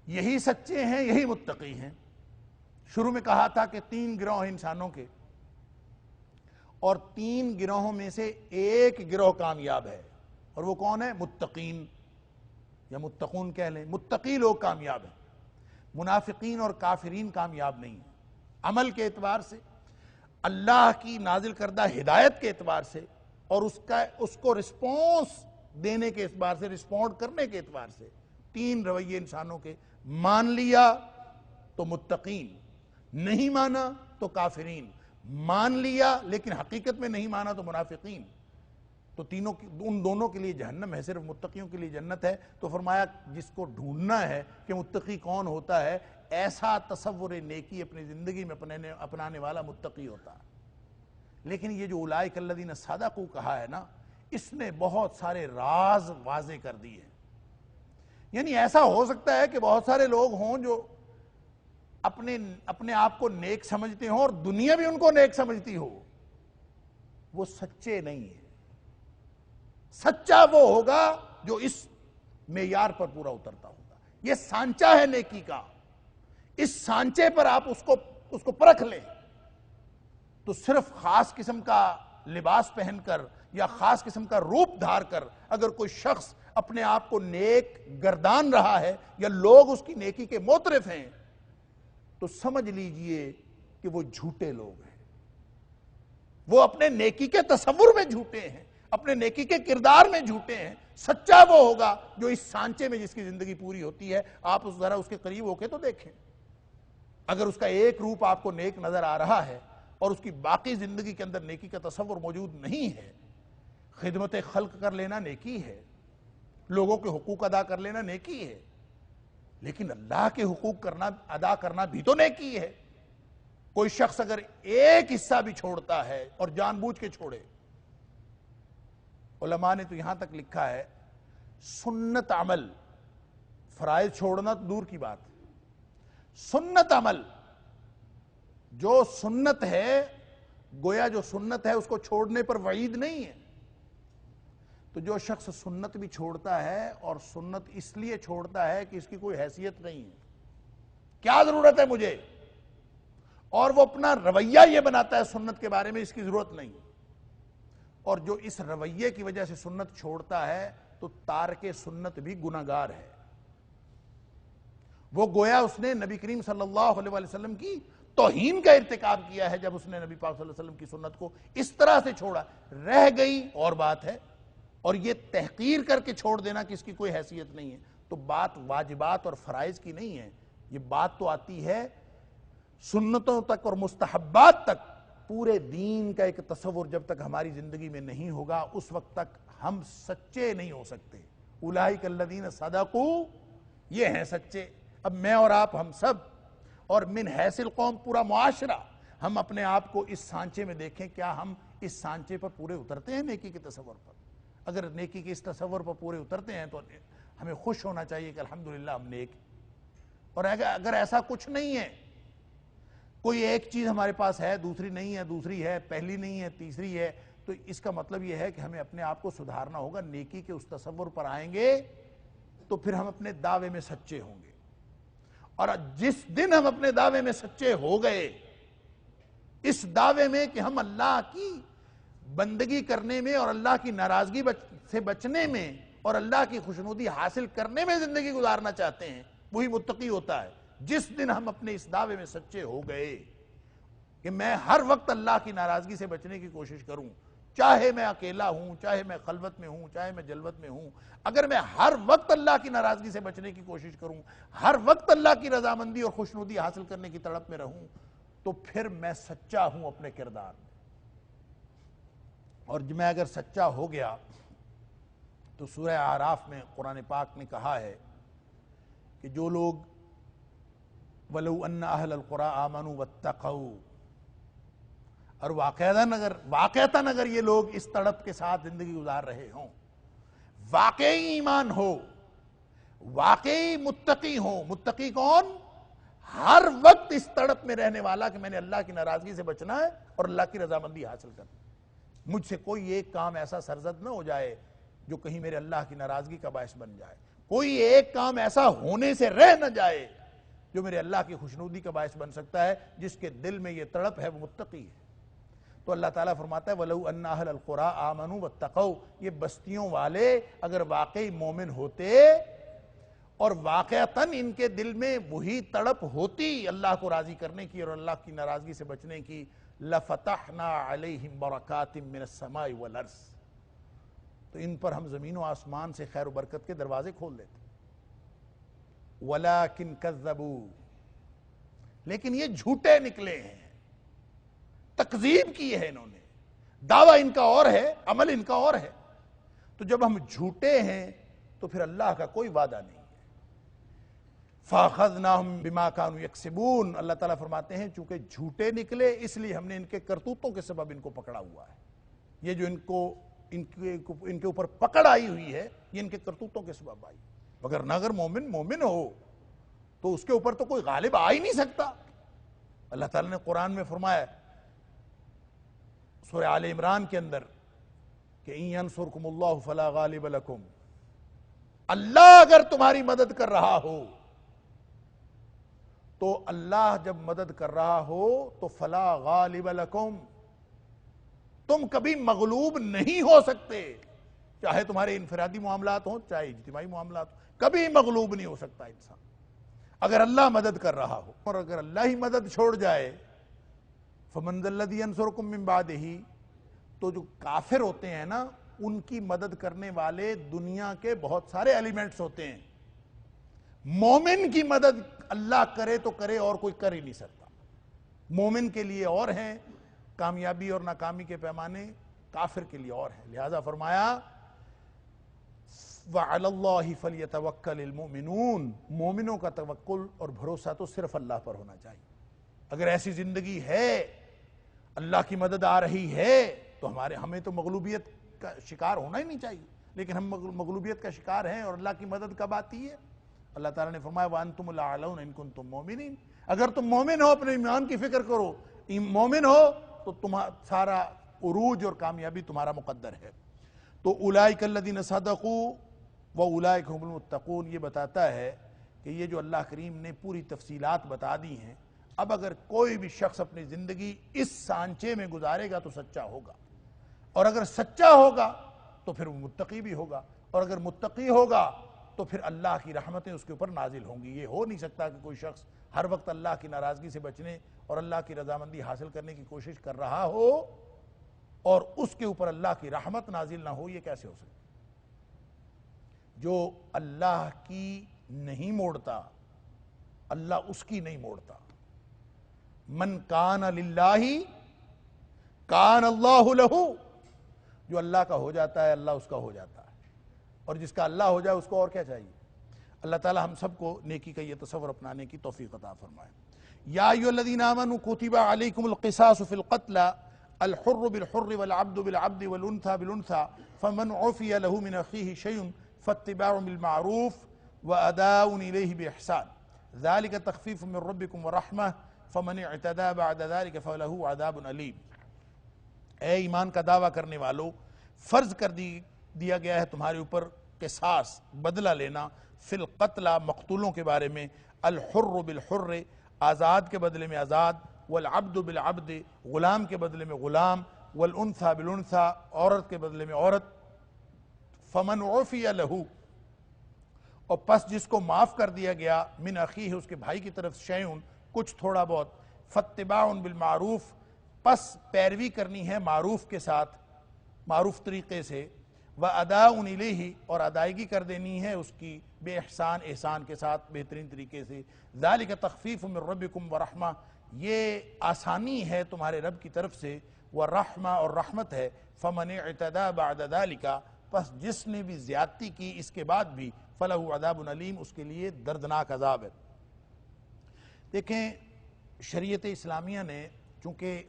یہی سچے ہیں، یہی متقی ہیں۔ شروع میں کہا تھا کہ 3 گروہ انسانوں کے، اور 3 گروہوں میں سے ایک گروہ کامیاب ہے، اور وہ کون ہے؟ متقین، یا متقون کہہ لیں، متقی لوگ کامیاب ہیں۔ منافقین اور کافرین کامیاب نہیں ہیں، عمل کے اعتبار سے، اللہ کی نازل کردہ ہدایت کے اعتبار سے، اور اس کو رسپونس دینے کے اعتبار سے، رسپونڈ کرنے کے اعتبار سے۔ 3 رویے انسانوں کے، مان لیا تو متقین، نہیں مانا تو کافرین، مان لیا لیکن حقیقت میں نہیں مانا تو منافقین۔ تو ان دونوں کے لیے جہنم ہے، صرف متقیوں کے لیے جنت ہے۔ تو فرمایا جس کو ڈھونڈنا ہے کہ متقی کون ہوتا ہے، ایسا تصور نیکی اپنی زندگی میں اپنانے والا متقی ہوتا ہے۔ لیکن یہ جو اولئک الذین صدقوا کہا ہے نا، اس نے بہت سارے راز واضح کر دیے ہیں. یعنی ایسا ہو سکتا ہے کہ بہت سارے لوگ ہوں جو اپنے آپ کو نیک سمجھتے ہوں اور دنیا بھی ان کو نیک سمجھتی ہو، وہ سچے نہیں ہیں. سچا وہ ہوگا جو اس معیار پر پورا اترتا ہوگا. یہ سانچہ ہے نیکی کا، اس سانچے پر آپ اس کو پرکھ لیں تو صرف خاص قسم کا لباس پہن کر یا خاص قسم کا روپ دھار کر اگر کوئی شخص اپنے آپ کو نیک گردان رہا ہے یا لوگ اس کی نیکی کے معترف ہیں تو سمجھ لیجئے کہ وہ جھوٹے لوگ ہیں. وہ اپنے نیکی کے تصور میں جھوٹے ہیں، اپنے نیکی کے کردار میں جھوٹے ہیں. سچا وہ ہوگا جو اس سانچے میں جس کی زندگی پوری ہوتی ہے. آپ ذرا اس کے قریب ہو کے تو دیکھیں، اگر اس کا ایک روپ آپ کو نیک نظر آ رہا ہے اور اس کی باقی زندگی کے اندر نیکی کا تصور موجود نہیں ہے. خدمت خلق کر لینا نیکی ہے، لوگوں کے حقوق ادا کر لینا نیکی ہے، لیکن اللہ کے حقوق ادا کرنا بھی تو نیکی ہے. کوئی شخص اگر ایک حصہ بھی چھوڑتا ہے اور جان بوجھ کے چھوڑے، علماء نے تو یہاں تک لکھا ہے سنت عمل، فرائض چھوڑنا تو دور کی بات، سنت عمل جو سنت ہے، گویا جو سنت ہے اس کو چھوڑنے پر وعید نہیں ہے. تو جو شخص سنت بھی چھوڑتا ہے اور سنت اس لیے چھوڑتا ہے کہ اس کی کوئی حیثیت نہیں ہے، کیا ضرورت ہے مجھے، اور وہ اپنا رویہ یہ بناتا ہے سنت کے بارے میں اس کی ضرورت نہیں، اور جو اس رویے کی وجہ سے سنت چھوڑتا ہے تو تارک سنت بھی گناہگار ہے. وہ گویا اس نے نبی کریم صلی اللہ علیہ وسلم کی توہین کا ارتکاب کیا ہے جب اس نے نبی پاک صلی اللہ علیہ وسلم کی سنت کو اس طرح سے چھوڑا. رہ گئی اور بات ہے، اور یہ تحقیر کر کے چھوڑ دینا کہ اس کی کوئی حیثیت نہیں ہے. تو بات واجبات اور فرائض کی نہیں ہے، یہ بات تو آتی ہے سنتوں تک اور مستحبات تک. پورے دین کا ایک تصور جب تک ہماری زندگی میں نہیں ہوگا اس وقت تک ہم سچے نہیں ہو سکتے. اولئک الذین صدقوا، یہ ہیں سچے. اب میں اور آپ، ہم سب، اور من حیث القوم پورا معاشرہ، ہم اپنے آپ کو اس سانچے میں دیکھیں، کیا ہم اس سانچے پر پورے اترتے ہیں نیکی کے تصور پر؟ اگر نیکی کے اس تصور پر پورے اترتے ہیں تو ہمیں خوش ہونا چاہیے کہ الحمدللہ ہم نیک. اور اگر ایسا کچھ نہیں ہے، کوئی ایک چیز ہمارے پاس ہے دوسری نہیں ہے، دوسری ہے پہلی نہیں ہے تیسری ہے، تو اس کا مطلب یہ ہے کہ ہمیں اپنے آپ کو سدھارنا ہوگا. نیکی کے اس تصور پر آئیں گے تو پھر ہم اپنے دعوے میں سچے ہوں گے. اور جس دن ہم اپنے دعوے میں سچے ہو گئے، اس دعوے میں کہ ہم اللہ کی بندگی کرنے میں اور اللہ کی ناراضگی سے بچنے میں اور اللہ کی خوشنودی حاصل کرنے میں زندگی گزارنا چاہتے ہیں، وہی متقی ہوتا ہے. جس دن ہم اپنے اس دعوے میں سچے ہو گئے کہ میں ہر وقت اللہ کی ناراضگی سے بچنے کی کوشش کروں، چاہے میں اکیلا ہوں، چاہے میں خلوت میں ہوں، چاہے میں جلوت میں ہوں، اگر میں ہر وقت اللہ کی ناراضگی سے بچنے کی کوشش کروں، ہر وقت اللہ کی رضامندی اور خوشنودی حاصل کرنے کی تڑپ میں رہوں، تو پھر میں سچا ہوں اپنے کردار میں. اور میں اگر سچا ہو گیا تو سورہ اعراف میں قرآن پاک نے کہا ہے کہ جو لوگ وَلَوْ أَنَّ أَهْلَ الْقُرَىٰ آمَنُوا وَاتَّقَوْا، اور واقعتاً اگر یہ لوگ اس تڑپ کے ساتھ زندگی گزار رہے ہوں، واقعی ایمان ہو، واقعی متقی ہوں. متقی کون؟ ہر وقت اس تڑپ میں رہنے والا کہ میں نے اللہ کی ناراضگی سے بچنا ہے اور اللہ کی رضامندی حاصل کرنا. مجھ سے کوئی ایک کام ایسا سرزد نہ ہو جائے جو کہیں میرے اللہ کی ناراضگی کا باعث بن جائے. کوئی ایک کام ایسا ہونے سے رہ نہ جائے جو میرے اللہ کی خوشنودی کا باعث بن سکتا ہے. جس کے دل میں یہ تڑپ ہے وہ متقی ہے. تو اللہ تعالیٰ فرماتا ہے وَلَوْ أَنَّ أَهْلَ الْقُرَىٰ آمَنُوا وَاتَّقَوْا، یہ بستیوں والے اگر واقعی مومن ہوتے اور واقعتاً ان کے دل میں وہی تڑپ ہوتی اللہ کو راضی کرنے کی اور اللہ کی ناراضگی سے بچنے کی، لَفَتَحْنَا عَلَيْهِمْ بَرَكَاتٍ مِّنَ السَّمَاءِ وَالْأَرْضِ، تو ان پر ہم زمین و آسمان سے خیر و برکت کے دروازے کھول دیتے. وَلَكِنْ كَذَّبُوا، لیکن یہ جھوٹے نکلے ہیں، تکذیب کی ہے انہوں نے. دعویٰ ان کا اور ہے، عمل ان کا اور ہے. تو جب ہم جھوٹے ہیں تو پھر اللہ کا کوئی وعدہ نہیں ہے. فَأَخَذْنَاهُمْ بِمَا كَانُوا يَكْسِبُونَ، اللہ تعالیٰ فرماتے ہیں چونکہ جھوٹے نکلے اس لیے ہم نے ان کے کرتوتوں کے سبب ان کو پکڑا ہوا ہے. یہ جو ان کو ان کے اوپر پکڑ آئی ہوئی ہے، یہ ان کے کرتوتوں کے سبب آئی، مگر نہ اگر مومن ہو تو اس کے اوپر تو کوئی غالب آ ہی نہیں سکتا۔ اللہ تعالیٰ نے قرآن میں فرمایا سورہ آل عمران کے اندر کہ ان ینصرکم اللہ فلا غالب لکم، اللہ اگر تمہاری مدد کر رہا ہو تو اللہ جب مدد کر رہا ہو تو فلا غالب لکم، تم کبھی مغلوب نہیں ہو سکتے، چاہے تمہارے انفرادی معاملات ہوں چاہے اجتماعی معاملات ہوں، کبھی مغلوب نہیں ہو سکتا انسان اگر اللہ مدد کر رہا ہو۔ اور اگر اللہ ہی مدد چھوڑ جائے فمن ذا الذی ینصرکم من بعدہ، تو جو کافر ہوتے ہیں نا ان کی مدد کرنے والے دنیا کے بہت سارے ایلیمنٹس ہوتے ہیں، مومن کی مدد اللہ کرے تو کرے اور کوئی کر ہی نہیں سکتا۔ مومن کے لیے اور ہیں کامیابی اور ناکامی کے پیمانے، کافر کے لیے اور ہیں، لہذا فرمایا وَعَلَى اللَّهِ فَلْيَتَوَكَّلِ الْمُؤْمِنُونَ، مومنوں کا توکل اور بھروسہ تو صرف اللہ پر ہونا چاہیے۔ اگر ایسی زندگی ہے، اللہ کی مدد آ رہی ہے تو ہمیں تو مغلوبیت کا شکار ہونا ہی نہیں چاہیے، لیکن ہم مغلوبیت کا شکار ہیں، اور اللہ کی مدد کب آتی ہے؟ اللہ تعالیٰ نے فرمایا وَأَنْتُمُ الْأَعْلَوْنَ إِن كُنتُم مُؤْمِنِينَ، اگر تم مومن ہو اپنے ایمان کی فکر کرو، مومن ہو تو تمہارا سارا عروج اور کامیابی تمہارا مقدر ہے۔ تو اولئک الذین صدقوا واولئک هم المتقون، یہ بتاتا ہے کہ یہ جو اللہ کریم نے پوری تفصیلات بتا دی ہیں، اب اگر کوئی بھی شخص اپنی زندگی اس سانچے میں گزارے گا تو سچا ہوگا، اور اگر سچا ہوگا تو پھر وہ متقی بھی ہوگا، اور اگر متقی ہوگا تو پھر اللہ کی رحمتیں اس کے اوپر نازل ہوں گی۔ یہ ہو نہیں سکتا کہ کوئی شخص ہر وقت اللہ کی ناراضگی سے بچنے اور اللہ کی رضامندی حاصل کرنے کی کوشش کر رہا ہو اور اس کے اوپر اللہ کی رحمت نازل نہ ہو، یہ کیسے ہو سکتا؟ جو اللہ کی نہیں موڑتا اللہ اس کی نہیں موڑتا۔ من کان للہ کان اللہ لہ، جو اللہ کا ہو جاتا ہے اللہ اس کا ہو جاتا ہے، اور جس کا اللہ ہو جائے اس کو اور کیا چاہیے؟ اللہ تعالی ہم سب کو نیکی کا یہ تصور اپنانے کی توفیق عطا فرمائے۔ یا ایھا الذین آمنوا کتب علیکم القصاص فی القتلى الحر بالحر والعبد بالعبد والانثى بالانثى فمن عفی له من اخیہ شیء فاتباع بالمعروف واداء الیہ باحسان ذلک تخفیف من ربکم ورحمہ فمن اعتدى بعد ذلك فله عذاب علیم۔ اے ایمان کا دعویٰ کرنے والو، فرض کر دیا گیا ہے تمہارے اوپر قصاص، بدلہ لینا، فی القتلى مقتولوں کے بارے میں، الحر بالحر آزاد کے بدلے میں آزاد، والعبد بالعبد غلام کے بدلے میں غلام، والانثى بالانثى عورت کے بدلے میں عورت، فمن عفی لہ، اور پس جس کو معاف کر دیا گیا، من اخیہ اس کے بھائی کی طرف، شیئن کچھ تھوڑا بہت، فاتباع بالمعروف پس پیروی کرنی ہے معروف کے ساتھ، معروف طریقے سے، واداء الیہ اور ادائیگی کر دینی ہے اس کی بے احسان احسان کے ساتھ بہترین طریقے سے، ذالک تخفیف من ربکم ورحمہ، یہ آسانی ہے تمہارے رب کی طرف سے، ورحمہ اور رحمت ہے، فمن اعتدى بعد ذالک پس جس نے بھی زیادتی کی اس کے بعد بھی، فلہ عذاب علیم اس کے لیے دردناک عذاب ہے۔ دیکھیں شریعت اسلامیہ نے، چونکہ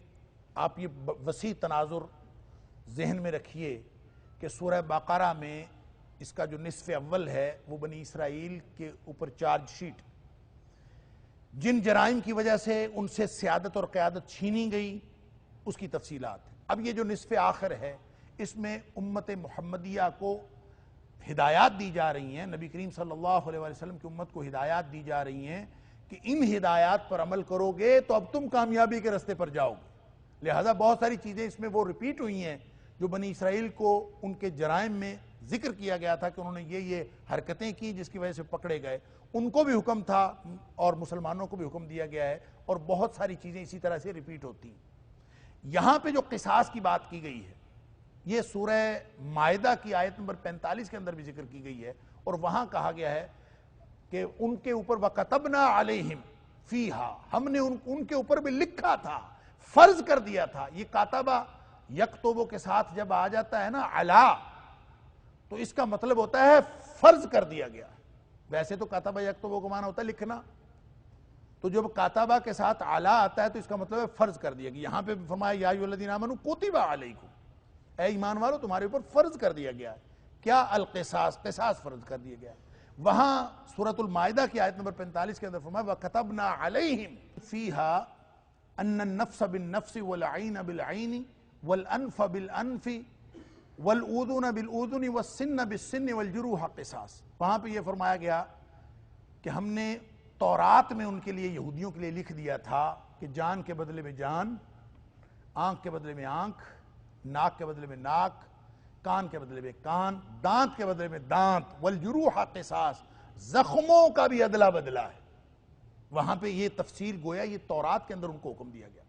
آپ یہ وسیع تناظر ذہن میں رکھیے کہ سورہ بقرہ میں اس کا جو نصف اول ہے وہ بنی اسرائیل کے اوپر چارج شیٹ، جن جرائم کی وجہ سے ان سے سیادت اور قیادت چھینی گئی اس کی تفصیلات۔ اب یہ جو نصف آخر ہے اس میں امت محمدیہ کو ہدایات دی جا رہی ہیں، نبی کریم صلی اللہ علیہ وسلم کی امت کو ہدایات دی جا رہی ہیں کہ ان ہدایات پر عمل کرو گے تو اب تم کامیابی کے رستے پر جاؤ گے۔ لہذا بہت ساری چیزیں اس میں وہ ریپیٹ ہوئی ہیں جو بنی اسرائیل کو ان کے جرائم میں ذکر کیا گیا تھا کہ انہوں نے یہ حرکتیں کی جس کی وجہ سے پکڑے گئے، ان کو بھی حکم تھا اور مسلمانوں کو بھی حکم دیا گیا ہے، اور بہت ساری چیزیں اسی طرح سے ریپیٹ ہوتی ہیں۔ یہاں پہ جو قصاص کی بات کی گئی ہے یہ سورہ مائدہ کی آیت نمبر 45 کے اندر بھی ذکر کی گئی ہے، اور وہاں کہا گیا ہے کہ ان کے اوپر وَكَتَبْنَا عَلَيْهِمْ فِيهَا، ہم نے ان کے اوپر بھی لکھا تھا، فرض کر دیا تھا۔ یہ کاتبہ یکتبو کے ساتھ جب آ جاتا ہے نا علا، تو اس کا مطلب ہوتا ہے فرض کر دیا گیا۔ ویسے تو کاتبہ یکتبو کو معنی ہوتا ہے لکھنا، تو جب کاتبہ کے ساتھ علا آتا ہے تو اس کا مطلب ہے فرض کر دیا گیا۔ یہاں پہ فرمایا یا ایھا الذین آمنوا کتب علیکم، اے ایمان والو تمہارے اوپر فرض کر دیا گیا ہے. کیا؟ القصاص، قصاص فرض کر دیا گیا ہے. وہاں سورۃ المائدہ کی آیت نمبر 45 کے اندر فرمایا وَكَتَبْنَا عَلَيْهِمْ فِيهَا أَنَّ النَّفْسَ بِالنَّفْسِ وَالْعَيْنَ بِالْعَيْنِ وَالْأَنْفَ بِالْأَنْفِ وَالْأُذُنَ بِالْأُذُنِ وَالسِّنَّ بِالسِّنِّ وَالْجُرُوحَ قِصَاص. وہاں پہ یہ فرمایا گیا کہ ہم نے تورات میں ان کے لیے، یہودیوں کے لیے لکھ دیا تھا کہ جان کے بدلے میں جان، آنکھ کے بدلے میں آنکھ، ناک کے بدلے میں ناک، کان کے بدلے میں کان، دانت کے بدلے میں دانت، والجروح قصاص، زخموں کا بھی عدلہ بدلہ ہے. وہاں پہ یہ تفصیل گویا یہ تورات کے اندر ان کو حکم دیا گیا.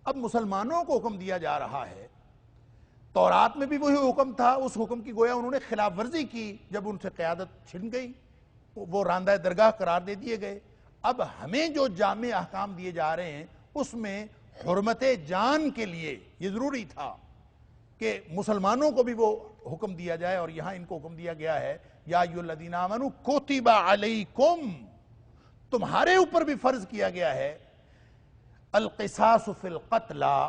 اب مسلمانوں کو حکم دیا جا رہا ہے. تورات میں بھی وہی حکم تھا، اس حکم کی گویا انہوں نے خلاف ورزی کی. جب ان سے قیادت چھن گئی وہ راندہ درگاہ قرار دے دیے گئے. اب ہمیں جو جامع احکام دیے جا رہے ہیں اس میں حرمت جان کے لیے یہ ضروری تھا کہ مسلمانوں کو بھی وہ حکم دیا جائے، اور یہاں ان کو حکم دیا گیا ہے یا ایھا الذین آمنوا کتب علیکم، تمہارے اوپر بھی فرض کیا گیا ہے القصاص فی القتلى،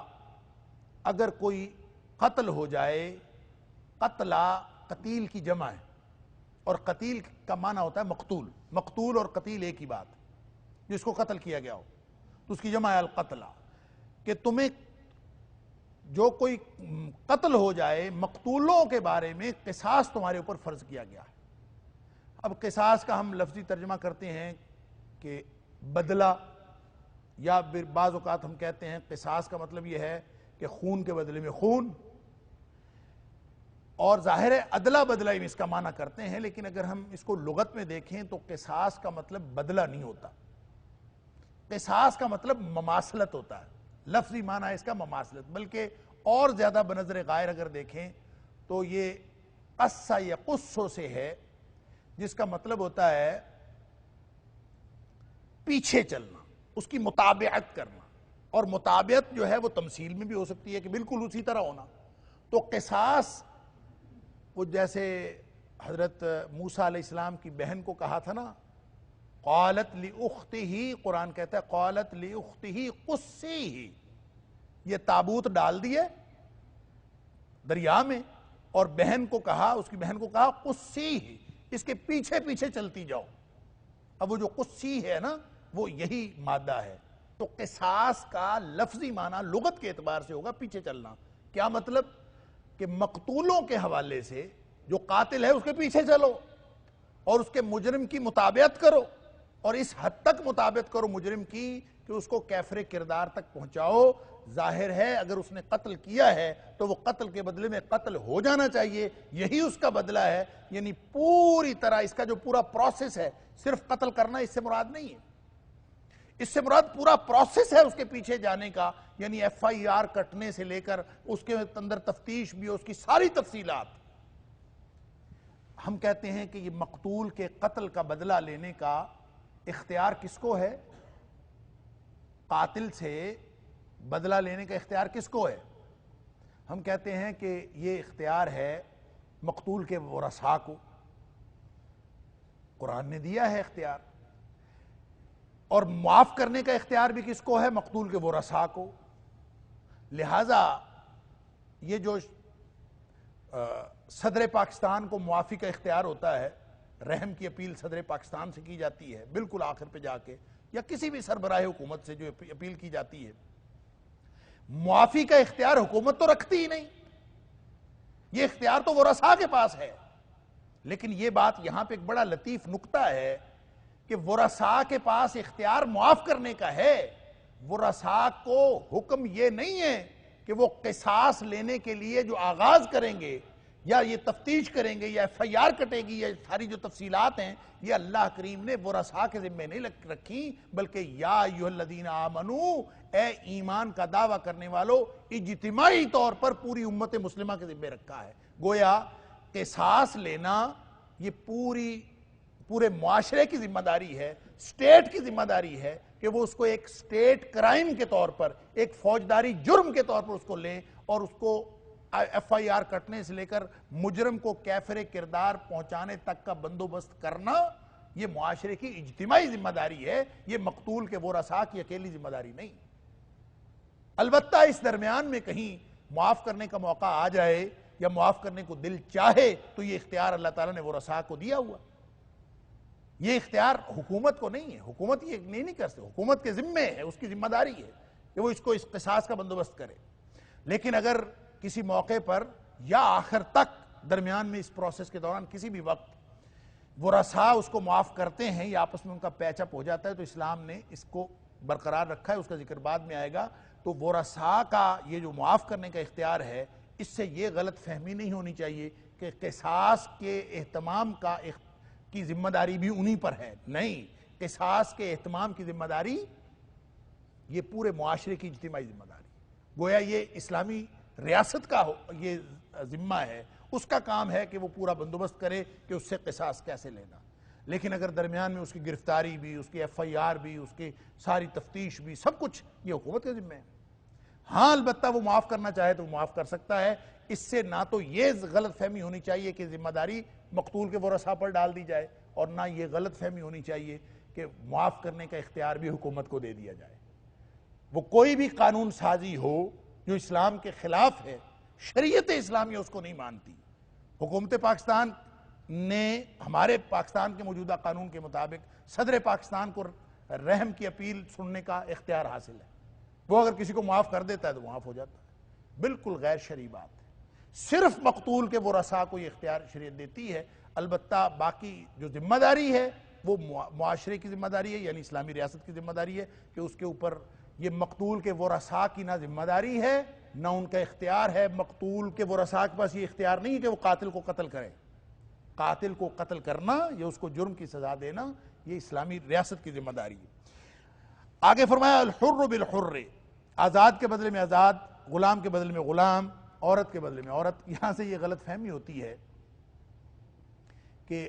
اگر کوئی قتل ہو جائے. قتلہ قتیل کی جمع ہے، اور قتیل کا معنی ہوتا ہے مقتول. مقتول اور قتیل ایک ہی بات، جس کو قتل کیا گیا ہو تو اس کی جمع ہے القتلہ. کہ تمہیں جو کوئی قتل ہو جائے، مقتولوں کے بارے میں قصاص تمہارے اوپر فرض کیا گیا ہے. اب قصاص کا ہم لفظی ترجمہ کرتے ہیں کہ بدلہ، یا بعض اوقات ہم کہتے ہیں قصاص کا مطلب یہ ہے کہ خون کے بدلے میں خون، اور ظاہر ہے عدلہ بدلہ ہی اس کا معنی کرتے ہیں. لیکن اگر ہم اس کو لغت میں دیکھیں تو قصاص کا مطلب بدلہ نہیں ہوتا. قصاص کا مطلب مماثلت ہوتا ہے. لفظی معنی ہے اس کا مماثلت، بلکہ اور زیادہ بنظر غائر اگر دیکھیں تو یہ قص یقص سے ہے، جس کا مطلب ہوتا ہے پیچھے چلنا، اس کی مطابعت کرنا. اور مطابعت جو ہے وہ تمثیل میں بھی ہو سکتی ہے کہ بالکل اسی طرح ہونا. تو قصاص وہ جیسے حضرت موسیٰ علیہ السلام کی بہن کو کہا تھا نا، قالت لأختہ، قرآن کہتا ہے قالت لأختہ قصیہ، یہ تابوت ڈال دیے دریا میں، اور بہن کو کہا، اس کی بہن کو کہا قصیہ، اس کے پیچھے پیچھے چلتی جاؤ. اب وہ جو قصی ہے نا وہ یہی مادہ ہے. تو قصاص کا لفظی معنی لغت کے اعتبار سے ہوگا پیچھے چلنا. کیا مطلب؟ کہ مقتولوں کے حوالے سے جو قاتل ہے اس کے پیچھے چلو اور اس کے مجرم کی مطابعت کرو، اور اس حد تک مطابعت کرو مجرم کی کہ اس کو کیفر کردار تک پہنچاؤ. ظاہر ہے اگر اس نے قتل کیا ہے تو وہ قتل کے بدلے میں قتل ہو جانا چاہیے، یہی اس کا بدلہ ہے. یعنی پوری طرح اس کا جو پورا پروسیس ہے، صرف قتل کرنا اس سے مراد نہیں ہے، اس سے مراد پورا پروسیس ہے اس کے پیچھے جانے کا. یعنی ایف آئی آر کٹنے سے لے کر اس کے اندر تفتیش بھی، اس کی ساری تفصیلات. ہم کہتے ہیں کہ یہ مقتول کے قتل کا بدلہ لینے کا اختیار کس کو ہے؟ قاتل سے بدلہ لینے کا اختیار کس کو ہے؟ ہم کہتے ہیں کہ یہ اختیار ہے مقتول کے ورثاء کو. قرآن نے دیا ہے اختیار. اور معاف کرنے کا اختیار بھی کس کو ہے؟ مقتول کے ورثاء کو. لہذا یہ جو صدر پاکستان کو معافی کا اختیار ہوتا ہے، رحم کی اپیل صدر پاکستان سے کی جاتی ہے بالکل آخر پہ جا کے، یا کسی بھی سربراہ حکومت سے جو اپیل کی جاتی ہے، معافی کا اختیار حکومت تو رکھتی ہی نہیں، یہ اختیار تو ورثاء کے پاس ہے. لیکن یہ بات یہاں پہ ایک بڑا لطیف نکتہ ہے کہ ورثاء کے پاس اختیار معاف کرنے کا ہے. ورثاء کو حکم یہ نہیں ہے کہ وہ قصاص لینے کے لیے جو آغاز کریں گے یا یہ تفتیش کریں گے یا ایف آئی آر کٹے گی، یا ساری جو تفصیلات ہیں یہ اللہ کریم نے ورثاء کے ذمہ نہیں رکھی، بلکہ یا ایھا الذین آمنو، اے ایمان کا دعویٰ کرنے والو، اجتماعی طور پر پوری امت مسلمہ کے ذمہ رکھا ہے. گویا قصاص لینا یہ پورے معاشرے کی ذمہ داری ہے، سٹیٹ کی ذمہ داری ہے کہ وہ اس کو ایک سٹیٹ کرائم کے طور پر، ایک فوجداری جرم کے طور پر اس کو لیں، اور اس کو ایف آئی آر کٹنے سے لے کر مجرم کو کیفر کردار پہنچانے تک کا بندوبست کرنا یہ معاشرے کی اجتماعی ذمہ داری ہے. یہ مقتول کے ورثاء کی اکیلی ذمہ داری نہیں. البتہ اس درمیان میں کہیں معاف کرنے کا موقع آ جائے یا معاف کرنے کو دل چاہے تو یہ اختیار اللہ تعالیٰ نے ورثاء کو دیا ہوا. یہ اختیار حکومت کو نہیں ہے. حکومت یہ نہیں کر سکتی. حکومت کے ذمے ہے, اس کی ذمہ داری ہے کہ وہ اس قصاص کا بندوبست کرے. لیکن اگر کسی موقع پر یا آخر تک درمیان میں اس پروسیس کے دوران کسی بھی وقت ورثاء اس کو معاف کرتے ہیں یا آپس میں ان کا پیچ اپ ہو جاتا ہے تو اسلام نے اس کو برقرار رکھا ہے. اس کا ذکر بعد میں آئے گا. تو ورثاء کا یہ جو معاف کرنے کا اختیار ہے, اس سے یہ غلط فہمی نہیں ہونی چاہیے کہ قصاص کے اہتمام کی ذمہ داری بھی انہی پر ہے. نہیں, قصاص کے اہتمام کی ذمہ داری یہ پورے معاشرے کی اجتماعی ذمہ داری. گویا یہ اسلامی ریاست کا یہ ذمہ ہے, اس کا کام ہے کہ وہ پورا بندوبست کرے کہ اس سے قصاص کیسے لینا. لیکن اگر درمیان میں اس کی گرفتاری بھی, اس کی ایف آئی آر بھی, اس کی ساری تفتیش بھی, سب کچھ یہ حکومت کے ذمہ ہے. ہاں البتہ وہ معاف کرنا چاہے تو وہ معاف کر سکتا ہے. اس سے نہ تو یہ غلط فہمی ہونی چاہیے کہ ذمہ داری مقتول کے ورثاء پر ڈال دی جائے, اور نہ یہ غلط فہمی ہونی چاہیے کہ معاف کرنے کا اختیار بھی حکومت کو دے دیا جائے. وہ کوئی بھی قانون سازی ہو جو اسلام کے خلاف ہے, شریعت اسلامیہ اس کو نہیں مانتی. حکومت پاکستان نے ہمارے پاکستان کے موجودہ قانون کے مطابق صدر پاکستان کو رحم کی اپیل سننے کا اختیار حاصل ہے. وہ اگر کسی کو معاف کر دیتا ہے تو معاف ہو جاتا ہے. بالکل غیر شرعی بات ہے. صرف مقتول کے ورثاء کو یہ اختیار شریعت دیتی ہے. البتہ باقی جو ذمہ داری ہے وہ معاشرے کی ذمہ داری ہے, یعنی اسلامی ریاست کی ذمہ داری ہے کہ اس کے اوپر یہ مقتول کے ورثاء کی نہ ذمہ داری ہے نہ ان کا اختیار ہے. مقتول کے ورثاء کے پاس یہ اختیار نہیں ہے کہ وہ قاتل کو قتل کریں. قاتل کو قتل کرنا یا اس کو جرم کی سزا دینا یہ اسلامی ریاست کی ذمہ داری ہے. آگے فرمایا الحر بالحر, آزاد کے بدلے میں آزاد, غلام کے بدلے میں غلام, عورت کے بدلے میں عورت. یہاں سے یہ غلط فہمی ہوتی ہے کہ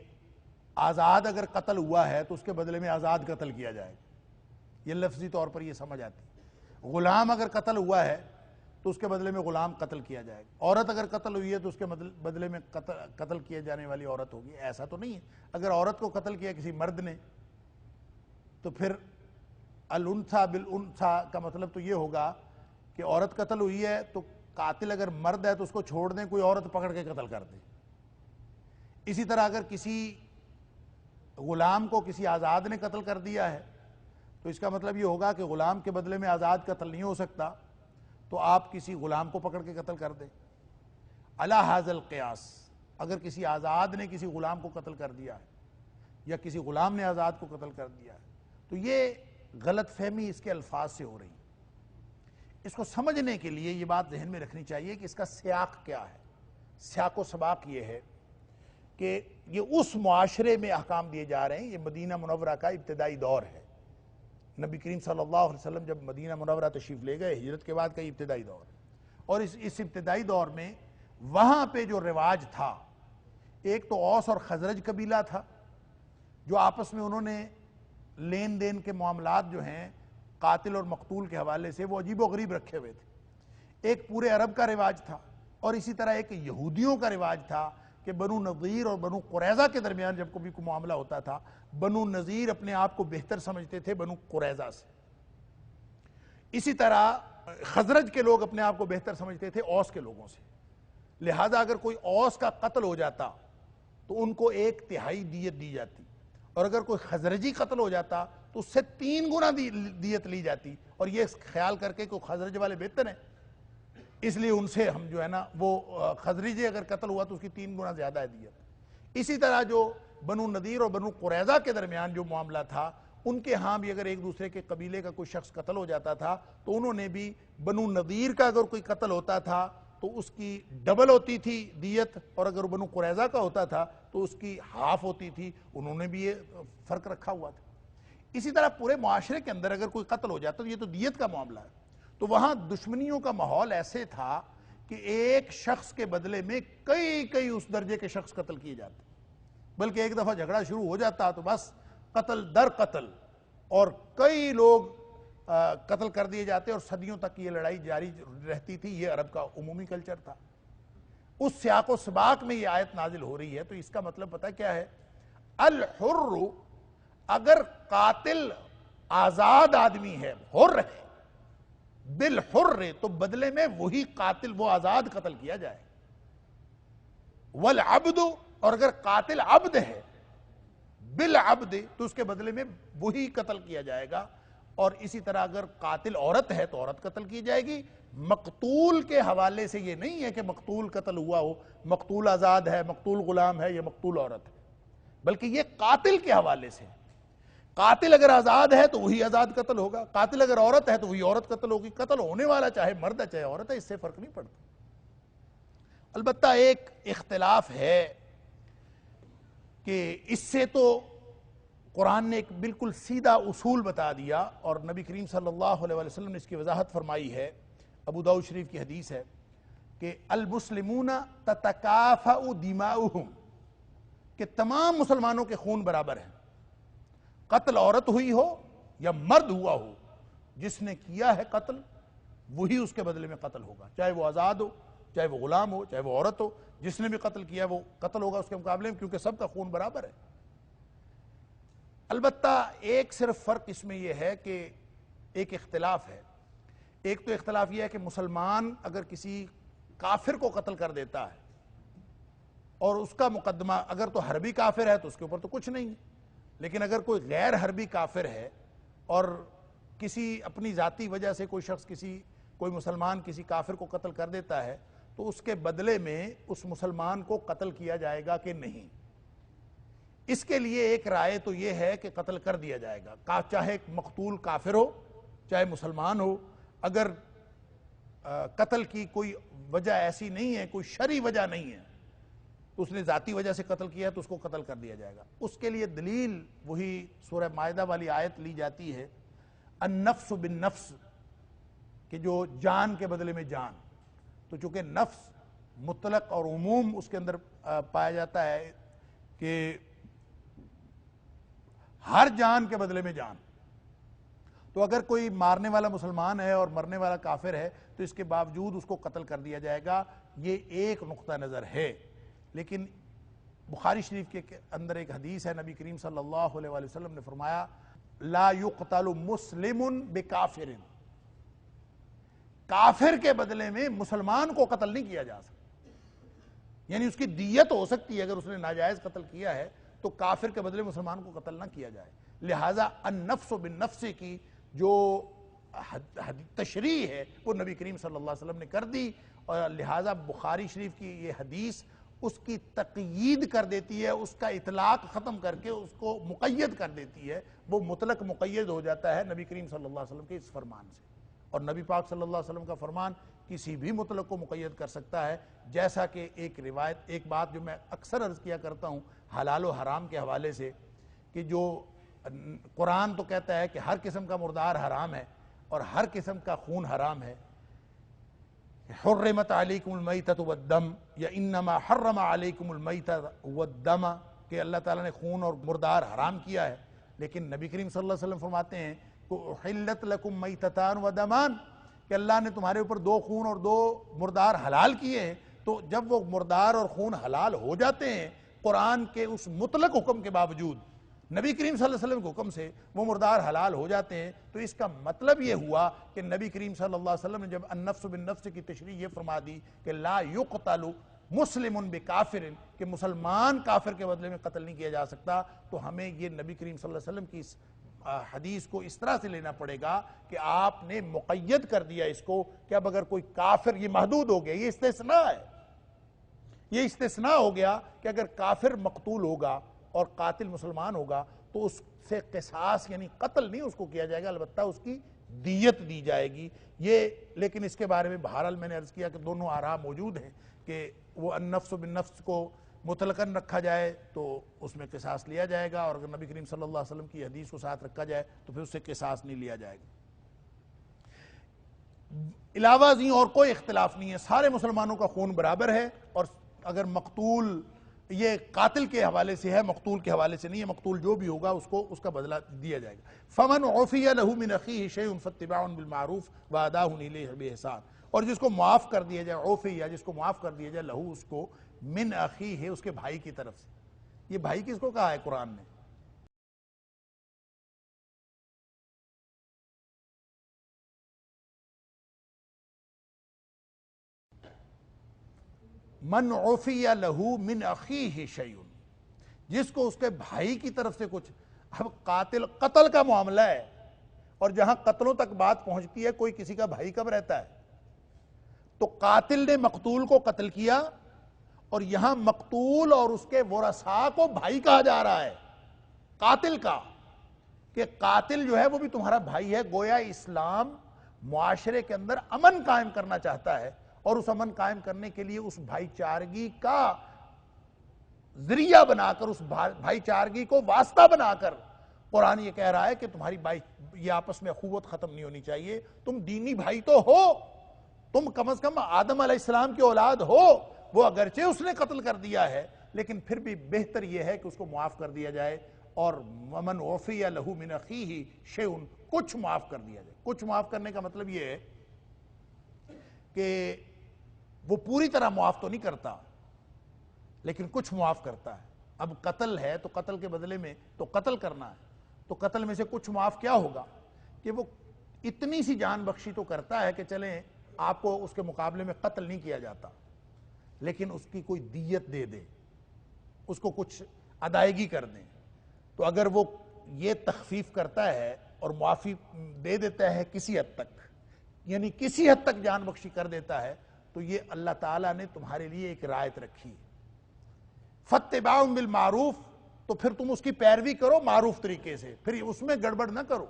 آزاد اگر قتل ہوا ہے تو اس کے بدلے میں آزاد قتل کیا جائے. یہ لفظی طور پر یہ سمجھ آتی. غلام اگر قتل ہوا ہے تو اس کے بدلے میں غلام قتل کیا جائے گا. عورت اگر قتل ہوئی ہے تو اس کے بدلے میں قتل کیے جانے والی عورت ہوگی. ایسا تو نہیں ہے. اگر عورت کو قتل کیا کسی مرد نے تو پھر الانثى بالانثى کا مطلب تو یہ ہوگا کہ عورت قتل ہوئی ہے تو قاتل اگر مرد ہے تو اس کو چھوڑ دیں, کوئی عورت پکڑ کے قتل کر دیں. اسی طرح اگر کسی غلام کو کسی آزاد نے قتل کر دیا ہے تو اس کا مطلب یہ ہوگا کہ غلام کے بدلے میں آزاد قتل نہیں ہو سکتا, تو آپ کسی غلام کو پکڑ کے قتل کر دیں. علی ھذا القیاس, اگر کسی آزاد نے کسی غلام کو قتل کر دیا ہے یا کسی غلام نے آزاد کو قتل کر دیا ہے تو یہ غلط فہمی اس کے الفاظ سے ہو رہی. اس کو سمجھنے کے لیے یہ بات ذہن میں رکھنی چاہیے کہ اس کا سیاق کیا ہے. سیاق و سباق یہ ہے کہ یہ اس معاشرے میں احکام دیے جا رہے ہیں. یہ مدینہ منورہ کا ابتدائی دور ہے. نبی کریم صلی اللہ علیہ وسلم جب مدینہ منورہ تشریف لے گئے, ہجرت کے بعد کا یہ ابتدائی دور ہے. اور اس ابتدائی دور میں وہاں پہ جو رواج تھا, ایک تو اوس اور خزرج قبیلہ تھا جو آپس میں انہوں نے لین دین کے معاملات جو ہیں قاتل اور مقتول کے حوالے سے وہ عجیب و غریب رکھے ہوئے تھے. ایک پورے عرب کا رواج تھا, اور اسی طرح ایک یہودیوں کا رواج تھا کہ بنو نضیر اور بنو قریظہ کے درمیان جب کبھی کوئی معاملہ ہوتا تھا, بنو نضیر اپنے آپ کو بہتر سمجھتے تھے بنو قریظہ سے. اسی طرح خزرج کے لوگ اپنے آپ کو بہتر سمجھتے تھے اوس کے لوگوں سے. لہذا اگر کوئی اوس کا قتل ہو جاتا تو ان کو 1/3 دیت دی جاتی, اور اگر کوئی خزرجی قتل ہو جاتا تو اس سے 3 گنا دیت لی جاتی. اور یہ خیال کر کے کہ خزرج والے بہتر ہیں اس لیے ان سے ہم جو ہے نا وہ خزرجی اگر قتل ہوا تو اس کی 3 گنا زیادہ ہے دیت. اسی طرح جو بنو نذیر اور بنو قریظہ کے درمیان جو معاملہ تھا, ان کے ہاں بھی اگر ایک دوسرے کے قبیلے کا کوئی شخص قتل ہو جاتا تھا تو انہوں نے بھی بنو نذیر کا اگر کوئی قتل ہوتا تھا تو اس کی ڈبل ہوتی تھی دیت, اور اگر بنو قریظہ کا ہوتا تھا تو اس کی ہاف ہوتی تھی. انہوں نے بھی یہ فرق رکھا ہوا تھا. اسی طرح پورے معاشرے کے اندر اگر کوئی قتل ہو جاتا تو یہ تو دیت کا معاملہ ہے, تو وہاں دشمنیوں کا ماحول ایسے تھا کہ ایک شخص کے بدلے میں کئی اس درجے کے شخص قتل کیے جاتے. بلکہ ایک دفعہ جھگڑا شروع ہو جاتا تو بس قتل در قتل, اور کئی لوگ قتل کر دیے جاتے, اور صدیوں تک یہ لڑائی جاری رہتی تھی. یہ عرب کا عمومی کلچر تھا. اس سیاق و سباق میں یہ آیت نازل ہو رہی ہے. تو اس کا مطلب پتہ کیا ہے؟ الحر, اگر قاتل آزاد آدمی ہے, حر ہے, بالحر, تو بدلے میں وہی قاتل وہ آزاد قتل کیا جائے. والعبد، اور اگر قاتل عبد ہے بالعبد تو اس کے بدلے میں وہی قتل کیا جائے گا، اور اسی طرح اگر قاتل عورت ہے تو عورت قتل کی جائے گی۔ مقتول کے حوالے سے یہ نہیں ہے کہ مقتول قتل ہوا ہو، مقتول آزاد ہے، مقتول غلام ہے یا مقتول عورت ہے، بلکہ یہ قاتل کے حوالے سے۔ قاتل اگر آزاد ہے تو وہی آزاد قتل ہوگا، قاتل اگر عورت ہے تو وہی عورت قتل ہوگی، قتل ہونے والا چاہے مرد ہے چاہے عورت ہے، اس سے فرق نہیں پڑتا۔ البتہ ایک اختلاف ہے کہ اس سے تو قرآن نے ایک بالکل سیدھا اصول بتا دیا، اور نبی کریم صلی اللہ علیہ وسلم نے اس کی وضاحت فرمائی ہے۔ ابو داؤد شریف کی حدیث ہے کہ المسلمون تتکافأ دماؤہم، کہ تمام مسلمانوں کے خون برابر ہیں، قتل عورت ہوئی ہو یا مرد ہوا ہو، جس نے کیا ہے قتل وہی اس کے بدلے میں قتل ہوگا، چاہے وہ آزاد ہو چاہے وہ غلام ہو چاہے وہ عورت ہو، جس نے بھی قتل کیا وہ قتل ہوگا اس کے مقابلے میں، کیونکہ سب کا خون برابر ہے۔ البتہ ایک صرف فرق اس میں یہ ہے کہ ایک اختلاف ہے، ایک تو اختلاف یہ ہے کہ مسلمان اگر کسی کافر کو قتل کر دیتا ہے اور اس کا مقدمہ اگر تو حربی کافر ہے تو اس کے اوپر تو کچھ نہیں، لیکن اگر کوئی غیر حربی کافر ہے اور کسی اپنی ذاتی وجہ سے کوئی شخص کوئی مسلمان کسی کافر کو قتل کر دیتا ہے تو اس کے بدلے میں اس مسلمان کو قتل کیا جائے گا کہ نہیں؟ اس کے لیے ایک رائے تو یہ ہے کہ قتل کر دیا جائے گا، چاہے مقتول کافر ہو چاہے مسلمان ہو، اگر قتل کی کوئی وجہ ایسی نہیں ہے، کوئی شرعی وجہ نہیں ہے، تو اس نے ذاتی وجہ سے قتل کیا ہے تو اس کو قتل کر دیا جائے گا۔ اس کے لیے دلیل وہی سورہ مائدہ والی آیت لی جاتی ہے، النفس بالنفس، کہ جو جان کے بدلے میں جان، تو چونکہ نفس مطلق اور عموم اس کے اندر پایا جاتا ہے کہ ہر جان کے بدلے میں جان، تو اگر کوئی مارنے والا مسلمان ہے اور مرنے والا کافر ہے تو اس کے باوجود اس کو قتل کر دیا جائے گا، یہ ایک نقطہ نظر ہے۔ لیکن بخاری شریف کے اندر ایک حدیث ہے، نبی کریم صلی اللہ علیہ وآلہ وسلم نے فرمایا لا يقتل مسلم بکافر، کافر کے بدلے میں مسلمان کو قتل نہیں کیا جا سکتا، یعنی اس کی دیت ہو سکتی ہے اگر اس نے ناجائز قتل کیا ہے تو کافر کے بدلے مسلمان کو قتل نہ کیا جائے۔ لہٰذا النفس بالنفس کی جو تشریح ہے وہ نبی کریم صلی اللہ علیہ وسلم نے کر دی، اور لہٰذا بخاری شریف کی یہ حدیث اس کی تقیید کر دیتی ہے، اس کا اطلاق ختم کر کے اس کو مقید کر دیتی ہے، وہ مطلق مقید ہو جاتا ہے نبی کریم صلی اللہ علیہ وسلم کے اس فرمان سے۔ اور نبی پاک صلی اللہ علیہ وسلم کا فرمان کسی بھی مطلق کو مقید کر سکتا ہے، جیسا کہ ایک بات جو میں اکثر عرض کیا کرتا ہوں حلال و حرام کے حوالے سے، کہ جو قرآن تو کہتا ہے کہ ہر قسم کا مردار حرام ہے اور ہر قسم کا خون حرام ہے، حرمت علیکم المیتۃ والدم، یا انما حرم علیکم المیتۃ والدم، کہ اللہ تعالیٰ نے خون اور مردار حرام کیا ہے، لیکن نبی کریم صلی اللہ علیہ وسلم فرماتے ہیں احلت لکم میتتان ودمان، کہ اللہ نے تمہارے اوپر 2 خون اور 2 مردار حلال کیے ہیں، تو جب وہ مردار اور خون حلال ہو جاتے ہیں قرآن کے اس مطلق حکم کے باوجود، نبی کریم صلی اللہ علیہ وسلم کے حکم سے وہ مردار حلال ہو جاتے ہیں، تو اس کا مطلب یہ ہوا کہ نبی کریم صلی اللہ علیہ وسلم نے جب النفس بالنفس کی تشریح یہ فرما دی کہ لا یقتل مسلم بکافر، کہ مسلمان کافر کے بدلے میں قتل نہیں کیا جا سکتا، تو ہمیں یہ نبی کریم صلی اللہ علیہ وسلم کی اس حدیث کو اس طرح سے لینا پڑے گا کہ آپ نے مقید کر دیا اس کو کہ اب اگر کوئی کافر، یہ محدود ہو گیا، یہ استثناء ہے، یہ استثناء ہو گیا کہ اگر کافر مقتول ہوگا اور قاتل مسلمان ہوگا تو اس سے قصاص یعنی قتل نہیں اس کو کیا جائے گا، البتہ اس کی دیت دی جائے گی۔ یہ لیکن اس کے بارے میں بہرحال میں نے عرض کیا کہ دونوں آراء موجود ہیں کہ وہ النفس بالنفس کو مطلقاً رکھا جائے تو اس میں قصاص لیا جائے گا، اور اگر نبی کریم صلی اللہ علیہ وسلم کی حدیث کو ساتھ رکھا جائے تو پھر اس سے قصاص نہیں لیا جائے گا۔ علاوہ ازیں اور کوئی اختلاف نہیں ہے، سارے مسلمانوں کا خون برابر ہے، اور اگر مقتول یہ قاتل کے حوالے سے ہے، مقتول کے حوالے سے نہیں ہے، مقتول جو بھی ہوگا اس کو اس کا بدلہ دیا جائے گا۔ فمن عفی لہ من اخیہ شیء فاتباع بالمعروف واداء الیہ باحسان، اور جس کو معاف کر دیا جائے، عفی یا جس کو معاف کر دیا جائے، لہو اس کو، من اخیہ اس کے بھائی کی طرف سے۔ یہ بھائی کس کو کہا ہے قرآن نے؟ من عفی لہو من اخیہ شیء، جس کو اس کے بھائی کی طرف سے کچھ، اب قتل کا معاملہ ہے، اور جہاں قتلوں تک بات پہنچتی ہے کوئی کسی کا بھائی کب رہتا ہے؟ تو قاتل نے مقتول کو قتل کیا، اور یہاں مقتول اور اس کے ورثاء کو بھائی کہا جا رہا ہے قاتل کا، کہ قاتل جو ہے وہ بھی تمہارا بھائی ہے۔ گویا اسلام معاشرے کے اندر امن قائم کرنا چاہتا ہے، اور اس امن قائم کرنے کے لیے اس بھائی چارگی کا ذریعہ بنا کر، اس بھائی چارگی کو واسطہ بنا کر قرآن یہ کہہ رہا ہے کہ تمہاری یہ آپس میں اخوت ختم نہیں ہونی چاہیے، تم دینی بھائی تو ہو، تم کم از کم آدم علیہ السلام کی اولاد ہو، وہ اگرچہ اس نے قتل کر دیا ہے لیکن پھر بھی بہتر یہ ہے کہ اس کو معاف کر دیا جائے، اور ومن عفی لہ من اخیہ شیء، کچھ معاف کر دیا جائے۔ کچھ معاف کرنے کا مطلب یہ ہے کہ وہ پوری طرح معاف تو نہیں کرتا لیکن کچھ معاف کرتا ہے۔ اب قتل ہے تو قتل کے بدلے میں تو قتل کرنا ہے، تو قتل میں سے کچھ معاف کیا ہوگا کہ وہ اتنی سی جان بخشی تو کرتا ہے کہ چلیں آپ کو اس کے مقابلے میں قتل نہیں کیا جاتا لیکن اس کی کوئی دیت دے دے، اس کو کچھ ادائیگی کر دیں۔ تو اگر وہ یہ تخفیف کرتا ہے اور معافی دے دیتا ہے کسی حد تک، یعنی کسی حد تک جان بخشی کر دیتا ہے، تو یہ اللہ تعالیٰ نے تمہارے لیے ایک رعایت رکھی۔ فاتباع بالمعروف، تو پھر تم اس کی پیروی کرو معروف طریقے سے، پھر اس میں گڑبڑ نہ کرو،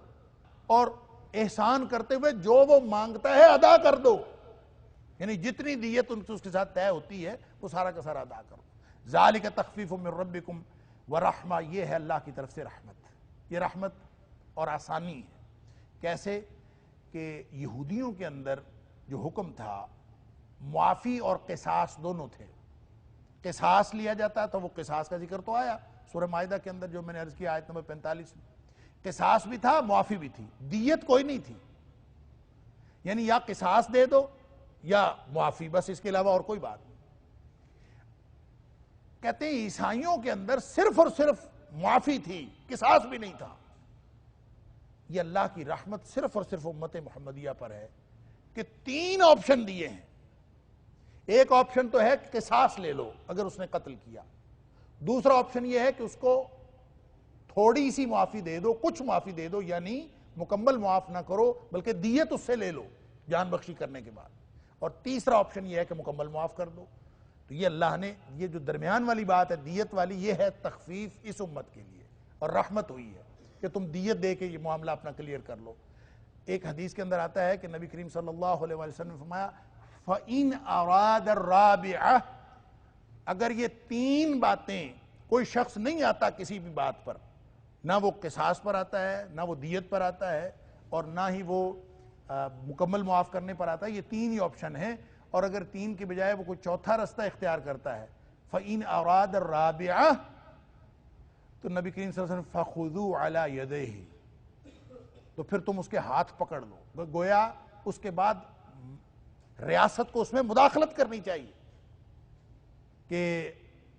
اور احسان کرتے ہوئے جو وہ مانگتا ہے ادا کر دو، یعنی جتنی دیت اس کے ساتھ طے ہوتی ہے وہ سارا کا سارا ادا کرو۔ ذالک تخفیف من ربکم ورحمہ، یہ ہے اللہ کی طرف سے رحمت، یہ رحمت اور آسانی ہے۔ کیسے کہ یہودیوں کے اندر جو حکم تھا معافی اور قصاص دونوں تھے، قصاص لیا جاتا تو وہ قصاص کا ذکر تو آیا سورہ مائدہ کے اندر جو میں نے عرض کیا آیت نمبر 45 میں، قصاص بھی تھا معافی بھی تھی، دیت کوئی نہیں تھی، یعنی یا قصاص دے دو یا معافی، بس اس کے علاوہ اور کوئی بات نہیں۔ کہتے ہیں عیسائیوں کے اندر صرف اور صرف معافی تھی، قصاص بھی نہیں تھا۔ یہ اللہ کی رحمت صرف اور صرف امت محمدیہ پر ہے کہ 3 آپشن دیے ہیں۔ ایک آپشن تو ہے کہ قصاص لے لو اگر اس نے قتل کیا، دوسرا آپشن یہ ہے کہ اس کو تھوڑی سی معافی دے دو، کچھ معافی دے دو، یعنی مکمل معاف نہ کرو بلکہ دیت اس سے لے لو جان بخشی کرنے کے بعد، اور تیسرا آپشن یہ ہے کہ مکمل معاف کر دو۔ تو یہ اللہ نے یہ جو درمیان والی بات ہے دیت والی، یہ ہے تخفیف اس امت کے لیے، اور رحمت ہوئی ہے کہ تم دیت دے کے یہ معاملہ اپنا کلیئر کر لو۔ ایک حدیث کے اندر آتا ہے کہ نبی کریم صلی اللہ علیہ وسلم نے فرمایا فَإِنْ أَرَادَ الرَّابِعَةَ، اگر یہ 3 باتیں، کوئی شخص نہیں آتا کسی بھی بات پر، نہ وہ قصاص پر آتا ہے، نہ وہ دیت پر آتا ہے، اور نہ ہی وہ مکمل معاف کرنے پر آتا ہے، یہ 3 ہی آپشن ہیں، اور اگر 3 کے بجائے وہ کوئی چوتھا رستہ اختیار کرتا ہے فَإِنْ أَرَادَ الرَّابِعَةَ، تو نبی کریم صلی اللہ علیہ وسلم فَخُذُوا عَلَى يَدَيْهِ، تو پھر تم اس کے ہاتھ پکڑ لو۔ گویا اس کے بعد ریاست کو اس میں مداخلت کرنی چاہیے کہ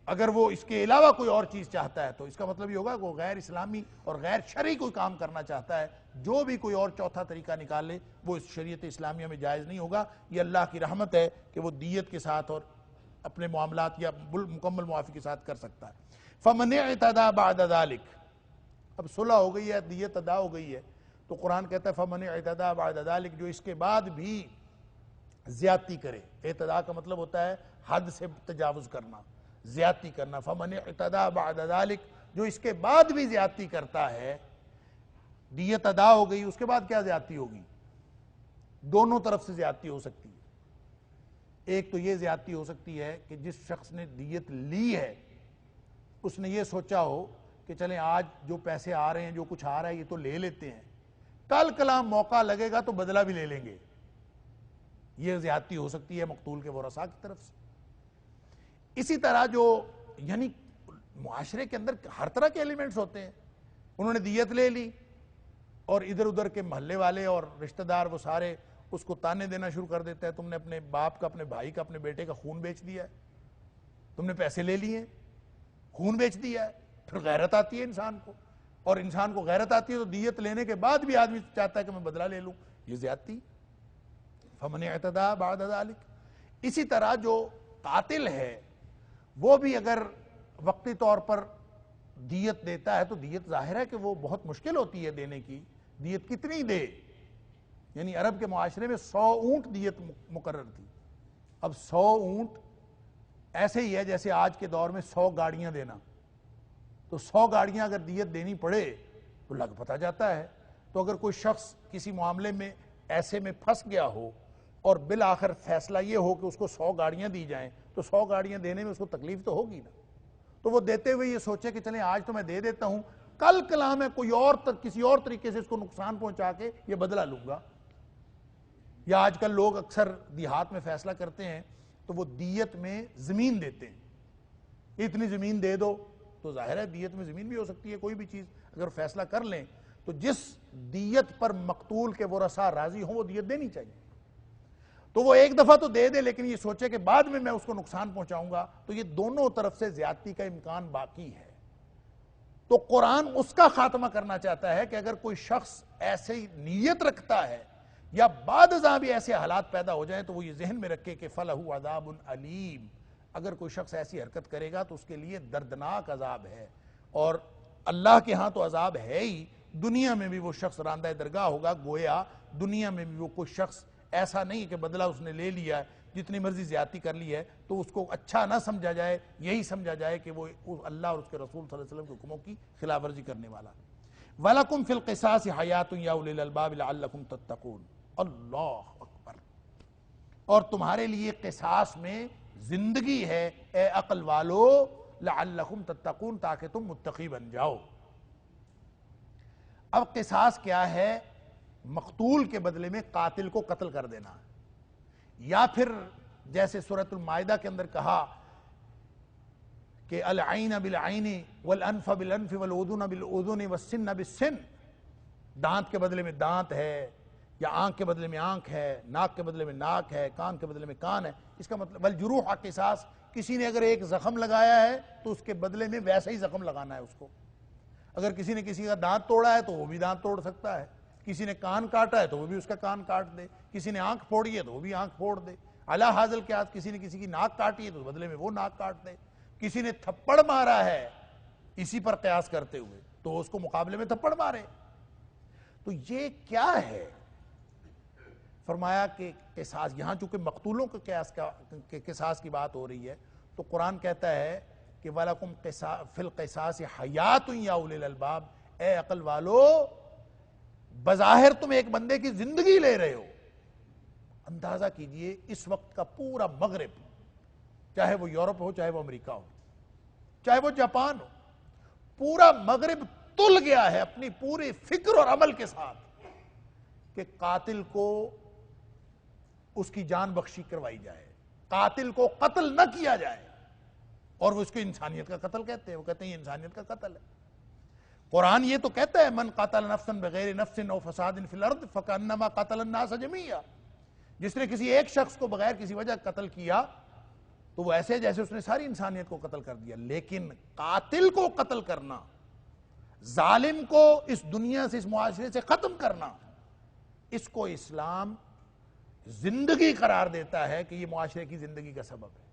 اگر وہ اس کے علاوہ کوئی اور چیز چاہتا ہے تو اس کا مطلب یہ ہوگا کہ وہ غیر اسلامی اور غیر شرعی کوئی کام کرنا چاہتا ہے، جو بھی کوئی اور چوتھا طریقہ نکالے وہ اس شریعت اسلامیہ میں جائز نہیں ہوگا۔ یہ اللہ کی رحمت ہے کہ وہ دیت کے ساتھ اور اپنے معاملات یا مکمل معافی کے ساتھ کر سکتا ہے۔ فَمَنِ اعْتَدَى بَعْدَ ذَلِكَ، اب صلح ہو گئی ہے، دیت ادا ہو گئی ہے، تو قرآن کہتا ہے فَمَنِ اعْتَدَى بَعْدَ ذَلِكَ، جو اس کے بعد بھی زیادتی کرے، اعتداء کا مطلب ہوتا ہے حد سے تجاوز کرنا، زیادتی کرنا۔ فَمَنِ اعْتَدَى بَعْدَ ذَلِكَ، جو اس کے بعد بھی زیادتی کرتا ہے، دیت ادا ہو گئی، اس کے بعد کیا زیادتی ہوگی؟ دونوں طرف سے زیادتی ہو سکتی ہے۔ ایک تو یہ زیادتی ہو سکتی ہے کہ جس شخص نے دیت لی ہے اس نے یہ سوچا ہو کہ چلیں آج جو پیسے آ رہے ہیں، جو کچھ آ رہا ہے یہ تو لے لیتے ہیں، کل کلام موقع لگے گا تو بدلہ بھی لے لیں گے، یہ زیادتی ہو سکتی ہے مقتول کے ورثاء کی طرف سے۔ اسی طرح جو یعنی معاشرے کے اندر ہر طرح کے ایلیمنٹس ہوتے ہیں، انہوں نے دیت لے لی اور ادھر ادھر کے محلے والے اور رشتہ دار وہ سارے اس کو تانے دینا شروع کر دیتا ہے، تم نے اپنے باپ کا، اپنے بھائی کا، اپنے بیٹے کا خون بیچ دیا ہے، تم نے پیسے لے لیے، خون بیچ دیا ہے۔ پھر غیرت آتی ہے انسان کو، اور انسان کو غیرت آتی ہے تو دیت لینے کے بعد بھی آدمی چاہتا ہے کہ میں بدلہ لے لوں، یہ زیادتی۔ فَمَنِ اعْتَدَى بَعْدَ ذَلِكَ، اسی طرح جو قاتل ہے وہ بھی اگر وقتی طور پر دیت دیتا ہے تو دیت ظاہر ہے کہ وہ بہت مشکل ہوتی ہے دینے کی. دیت کتنی دے؟ یعنی عرب کے معاشرے میں 100 اونٹ دیت مقرر تھی. اب 100 اونٹ ایسے ہی ہے جیسے آج کے دور میں 100 گاڑیاں دینا. تو 100 گاڑیاں اگر دیت دینی پڑے تو لگ پتا جاتا ہے. تو اگر کوئی شخص کسی معاملے میں ایسے میں پھنس گیا ہو اور بالآخر فیصلہ یہ ہو کہ اس کو 100 گاڑیاں دی جائیں تو 100 گاڑیاں دینے میں اس کو تکلیف تو ہوگی نا. تو وہ دیتے ہوئے یہ سوچے کہ چلیں آج تو میں دے دیتا ہوں, کل کلا میں کوئی اور کسی اور طریقے سے اس کو نقصان پہنچا کے یہ بدلہ لوں گا. یا آج کل لوگ اکثر دیہات میں فیصلہ کرتے ہیں تو وہ دیت میں زمین دیتے ہیں. اتنی زمین دے دو, تو ظاہر ہے دیت میں زمین بھی ہو سکتی ہے, کوئی بھی چیز اگر فیصلہ کر لیں تو جس دیت پر مقتول کے ورثاء راضی ہوں وہ دیت دینی چاہیے. تو وہ ایک دفعہ تو دے دے لیکن یہ سوچے کہ بعد میں اس کو نقصان پہنچاؤں گا, تو یہ دونوں طرف سے زیادتی کا امکان باقی ہے. تو قرآن اس کا خاتمہ کرنا چاہتا ہے کہ اگر کوئی شخص ایسی نیت رکھتا ہے یا بعد ازاں بھی ایسے حالات پیدا ہو جائیں تو وہ یہ ذہن میں رکھے کہ فَلَهُ عَذَابٌ علیم. اگر کوئی شخص ایسی حرکت کرے گا تو اس کے لیے دردناک عذاب ہے, اور اللہ کے ہاں تو عذاب ہے ہی, دنیا میں بھی وہ شخص راندہ درگاہ ہوگا. گویا دنیا میں بھی وہ کوئی شخص ایسا نہیں کہ بدلہ اس نے لے لیا ہے, جتنی مرضی زیادتی کر لی ہے تو اس کو اچھا نہ سمجھا جائے, یہی سمجھا جائے کہ وہ اللہ اور اس کے رسول صلی اللہ علیہ وسلم کے حکموں کی خلاف ورزی کرنے والا. وَلَكُمْ فِي الْقِصَاصِ حَيَاتٌ يَا أُولِي الْأَلْبَابِ لَعَلَّكُمْ تَتَّقُونَ. اللہ اکبر. اور تمہارے لیے قصاص میں زندگی ہے اے عقل والو, لَعَلَّكُمْ تَتَّقُونَ, تاکہ تم متقی بن جاؤ. اب قصاص کیا ہے؟ مقتول کے بدلے میں قاتل کو قتل کر دینا, یا پھر جیسے سورۃ المائدہ کے اندر کہا کہ العین بالعین والانف بالانف والاذن بالاذن والسن بالسن, دانت کے بدلے میں دانت ہے, یا آنکھ کے بدلے میں آنکھ ہے, ناک کے بدلے میں ناک ہے, کان کے بدلے میں کان ہے. اس کا مطلب والجروح قصاص, کسی نے اگر ایک زخم لگایا ہے تو اس کے بدلے میں ویسا ہی زخم لگانا ہے اس کو. اگر کسی نے کسی کا دانت توڑا ہے تو وہ بھی دانت توڑ سکتا ہے, کسی نے کان کاٹا ہے تو وہ بھی اس کا کان کاٹ دے, کسی نے آنکھ پھوڑی ہے تو وہ بھی آنکھ پھوڑ دے. علی حاضل کیا, کسی نے کسی کی ناک کاٹی ہے تو بدلے میں وہ ناک کاٹ دے. کسی نے تھپڑ مارا ہے اسی پر قیاس کرتے ہوئے تو اس کو مقابلے میں تھپڑ مارے. تو یہ کیا ہے؟ فرمایا کہ قصاص, یہاں چونکہ مقتولوں کے قصاص کی بات ہو رہی ہے تو قرآن کہتا ہے کہ وَلَكُمْ فِي الْقِصَاصِ حَيَاتٌ يَا أُولِي الْأَلْبَابِ, اے عقل والو بظاہر تم ایک بندے کی زندگی لے رہے ہو. اندازہ کیجئے اس وقت کا پورا مغرب, چاہے وہ یورپ ہو, چاہے وہ امریکہ ہو, چاہے وہ جاپان ہو, پورا مغرب تل گیا ہے اپنی پوری فکر اور عمل کے ساتھ کہ قاتل کو اس کی جان بخشی کروائی جائے, قاتل کو قتل نہ کیا جائے. اور وہ اس کو انسانیت کا قتل کہتے ہیں, وہ کہتے ہیں یہ انسانیت کا قتل ہے. قرآن یہ تو کہتا ہے من قتل نفسا بغیر نفس او فساد فی الارض فکانما قتل الناس جميعا, جس نے کسی ایک شخص کو بغیر کسی وجہ قتل کیا تو وہ ایسے جیسے اس نے ساری انسانیت کو قتل کر دیا. لیکن قاتل کو قتل کرنا, ظالم کو اس دنیا سے, اس معاشرے سے ختم کرنا, اس کو اسلام زندگی قرار دیتا ہے کہ یہ معاشرے کی زندگی کا سبب ہے.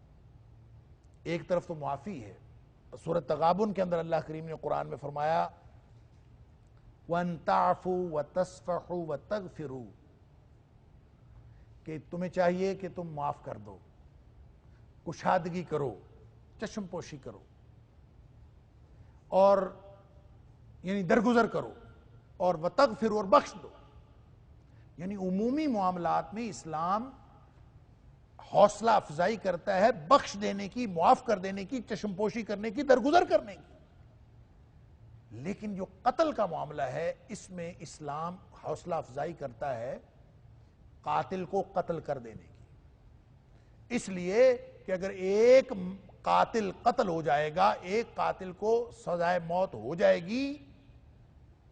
ایک طرف تو معافی ہے. سورۃ تغابن کے اندر اللہ کریم نے قرآن میں فرمایا وَأَن تَعْفُوا وَتَصْفَحُوا وَتَغْفِرُوا, کہ تمہیں چاہیے کہ تم معاف کر دو, کشادگی کرو, چشم پوشی کرو, اور یعنی درگزر کرو, اور وَتَغْفِرُوا, اور بخش دو. یعنی عمومی معاملات میں اسلام حوصلہ افزائی کرتا ہے بخش دینے کی, معاف کر دینے کی, چشم پوشی کرنے کی, درگزر کرنے کی. لیکن جو قتل کا معاملہ ہے اس میں اسلام حوصلہ افزائی کرتا ہے قاتل کو قتل کر دینے کی. اس لیے کہ اگر ایک قاتل قتل ہو جائے گا, ایک قاتل کو سزائے موت ہو جائے گی,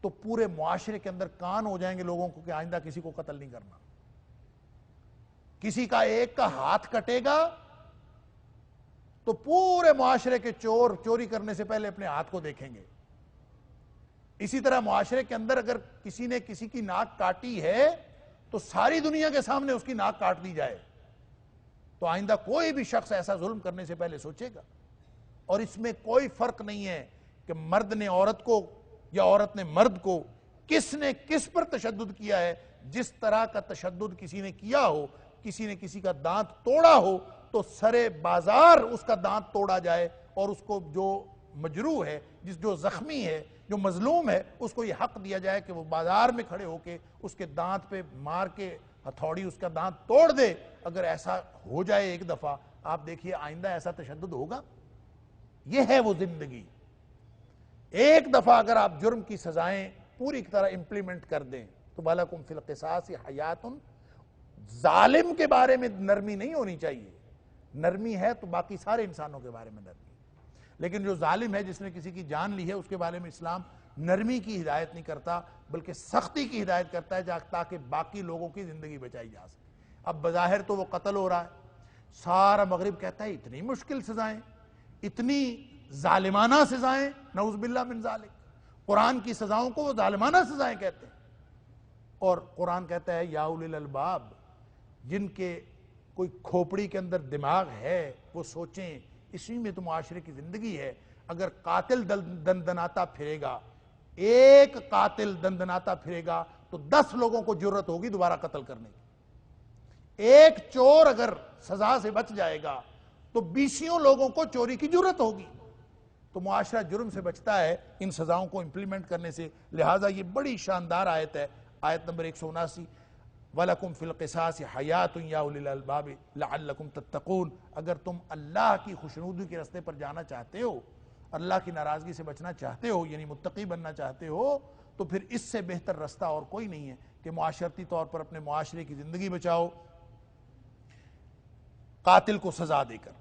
تو پورے معاشرے کے اندر کان ہو جائیں گے لوگوں کو کہ آئندہ کسی کو قتل نہیں کرنا. کسی کا ایک کا ہاتھ کٹے گا تو پورے معاشرے کے چور چوری کرنے سے پہلے اپنے ہاتھ کو دیکھیں گے. اسی طرح معاشرے کے اندر اگر کسی نے کسی کی ناک کاٹی ہے تو ساری دنیا کے سامنے اس کی ناک کاٹ دی جائے, تو آئندہ کوئی بھی شخص ایسا ظلم کرنے سے پہلے سوچے گا. اور اس میں کوئی فرق نہیں ہے کہ مرد نے عورت کو یا عورت نے مرد کو، کس نے کس پر تشدد کیا ہے. جس طرح کا تشدد کسی نے کیا ہو، کسی نے کسی کا دانت توڑا ہو، تو سرے بازار اس کا دانت توڑا جائے، اور اس کو جو مجروح ہے، جو زخمی ہے، جو مظلوم ہے، اس کو یہ حق دیا جائے کہ وہ بازار میں کھڑے ہو کے اس کے دانت پہ مار کے ہتھوڑی اس کا دانت توڑ دے. اگر ایسا ہو جائے ایک دفعہ، آپ دیکھیے آئندہ ایسا تشدد ہوگا. یہ ہے وہ زندگی. ایک دفعہ اگر آپ جرم کی سزائیں پوری طرح امپلیمنٹ کر دیں تو وَلَكُمْ فِي الْقِصَاصِ حَيَاتٌ. ظالم کے بارے میں نرمی نہیں ہونی چاہیے. نرمی ہے تو باقی سارے انسانوں کے بارے میں نرمی. لیکن جو ظالم ہے، جس نے کسی کی جان لی ہے، اس کے بارے میں اسلام نرمی کی ہدایت نہیں کرتا بلکہ سختی کی ہدایت کرتا ہے تاکہ باقی لوگوں کی زندگی بچائی جا سکے. اب بظاہر تو وہ قتل ہو رہا ہے، سارا مغرب کہتا ہے اتنی مشکل سزائیں، اتنی ظالمانہ سزائیں، نعوذ باللہ من ذالک. قرآن کی سزاؤں کو وہ ظالمانہ سزائیں کہتے ہیں. اور قرآن کہتا ہے یا اولی الالباب، جن کے کوئی کھوپڑی کے اندر دماغ ہے وہ سوچیں. اسی میں تو معاشرے کی زندگی ہے. اگر قاتل دندناتا پھرے گا، ایک قاتل دندناتا پھرے گا تو 10 لوگوں کو جرت ہوگی دوبارہ قتل کرنے کی. ایک چور اگر سزا سے بچ جائے گا تو 20 لوگوں کو چوری کی جرت ہوگی. تو معاشرہ جرم سے بچتا ہے ان سزاؤں کو امپلیمنٹ کرنے سے. لہٰذا یہ بڑی شاندار آیت ہے، آیت نمبر 179، وَلَكُمْ فِي الْقِصَاصِ حَيَاتٌ يَا أُولِي الْأَلْبَابِ لَعَلَّكُمْ تَتَّقُونَ. اگر تم اللہ کی خوشنودی کے راستے پر جانا چاہتے ہو، اللہ کی ناراضگی سے بچنا چاہتے ہو، یعنی متقی بننا چاہتے ہو، تو پھر اس سے بہتر رستہ اور کوئی نہیں ہے کہ معاشرتی طور پر اپنے معاشرے کی زندگی بچاؤ قاتل کو سزا دے کر.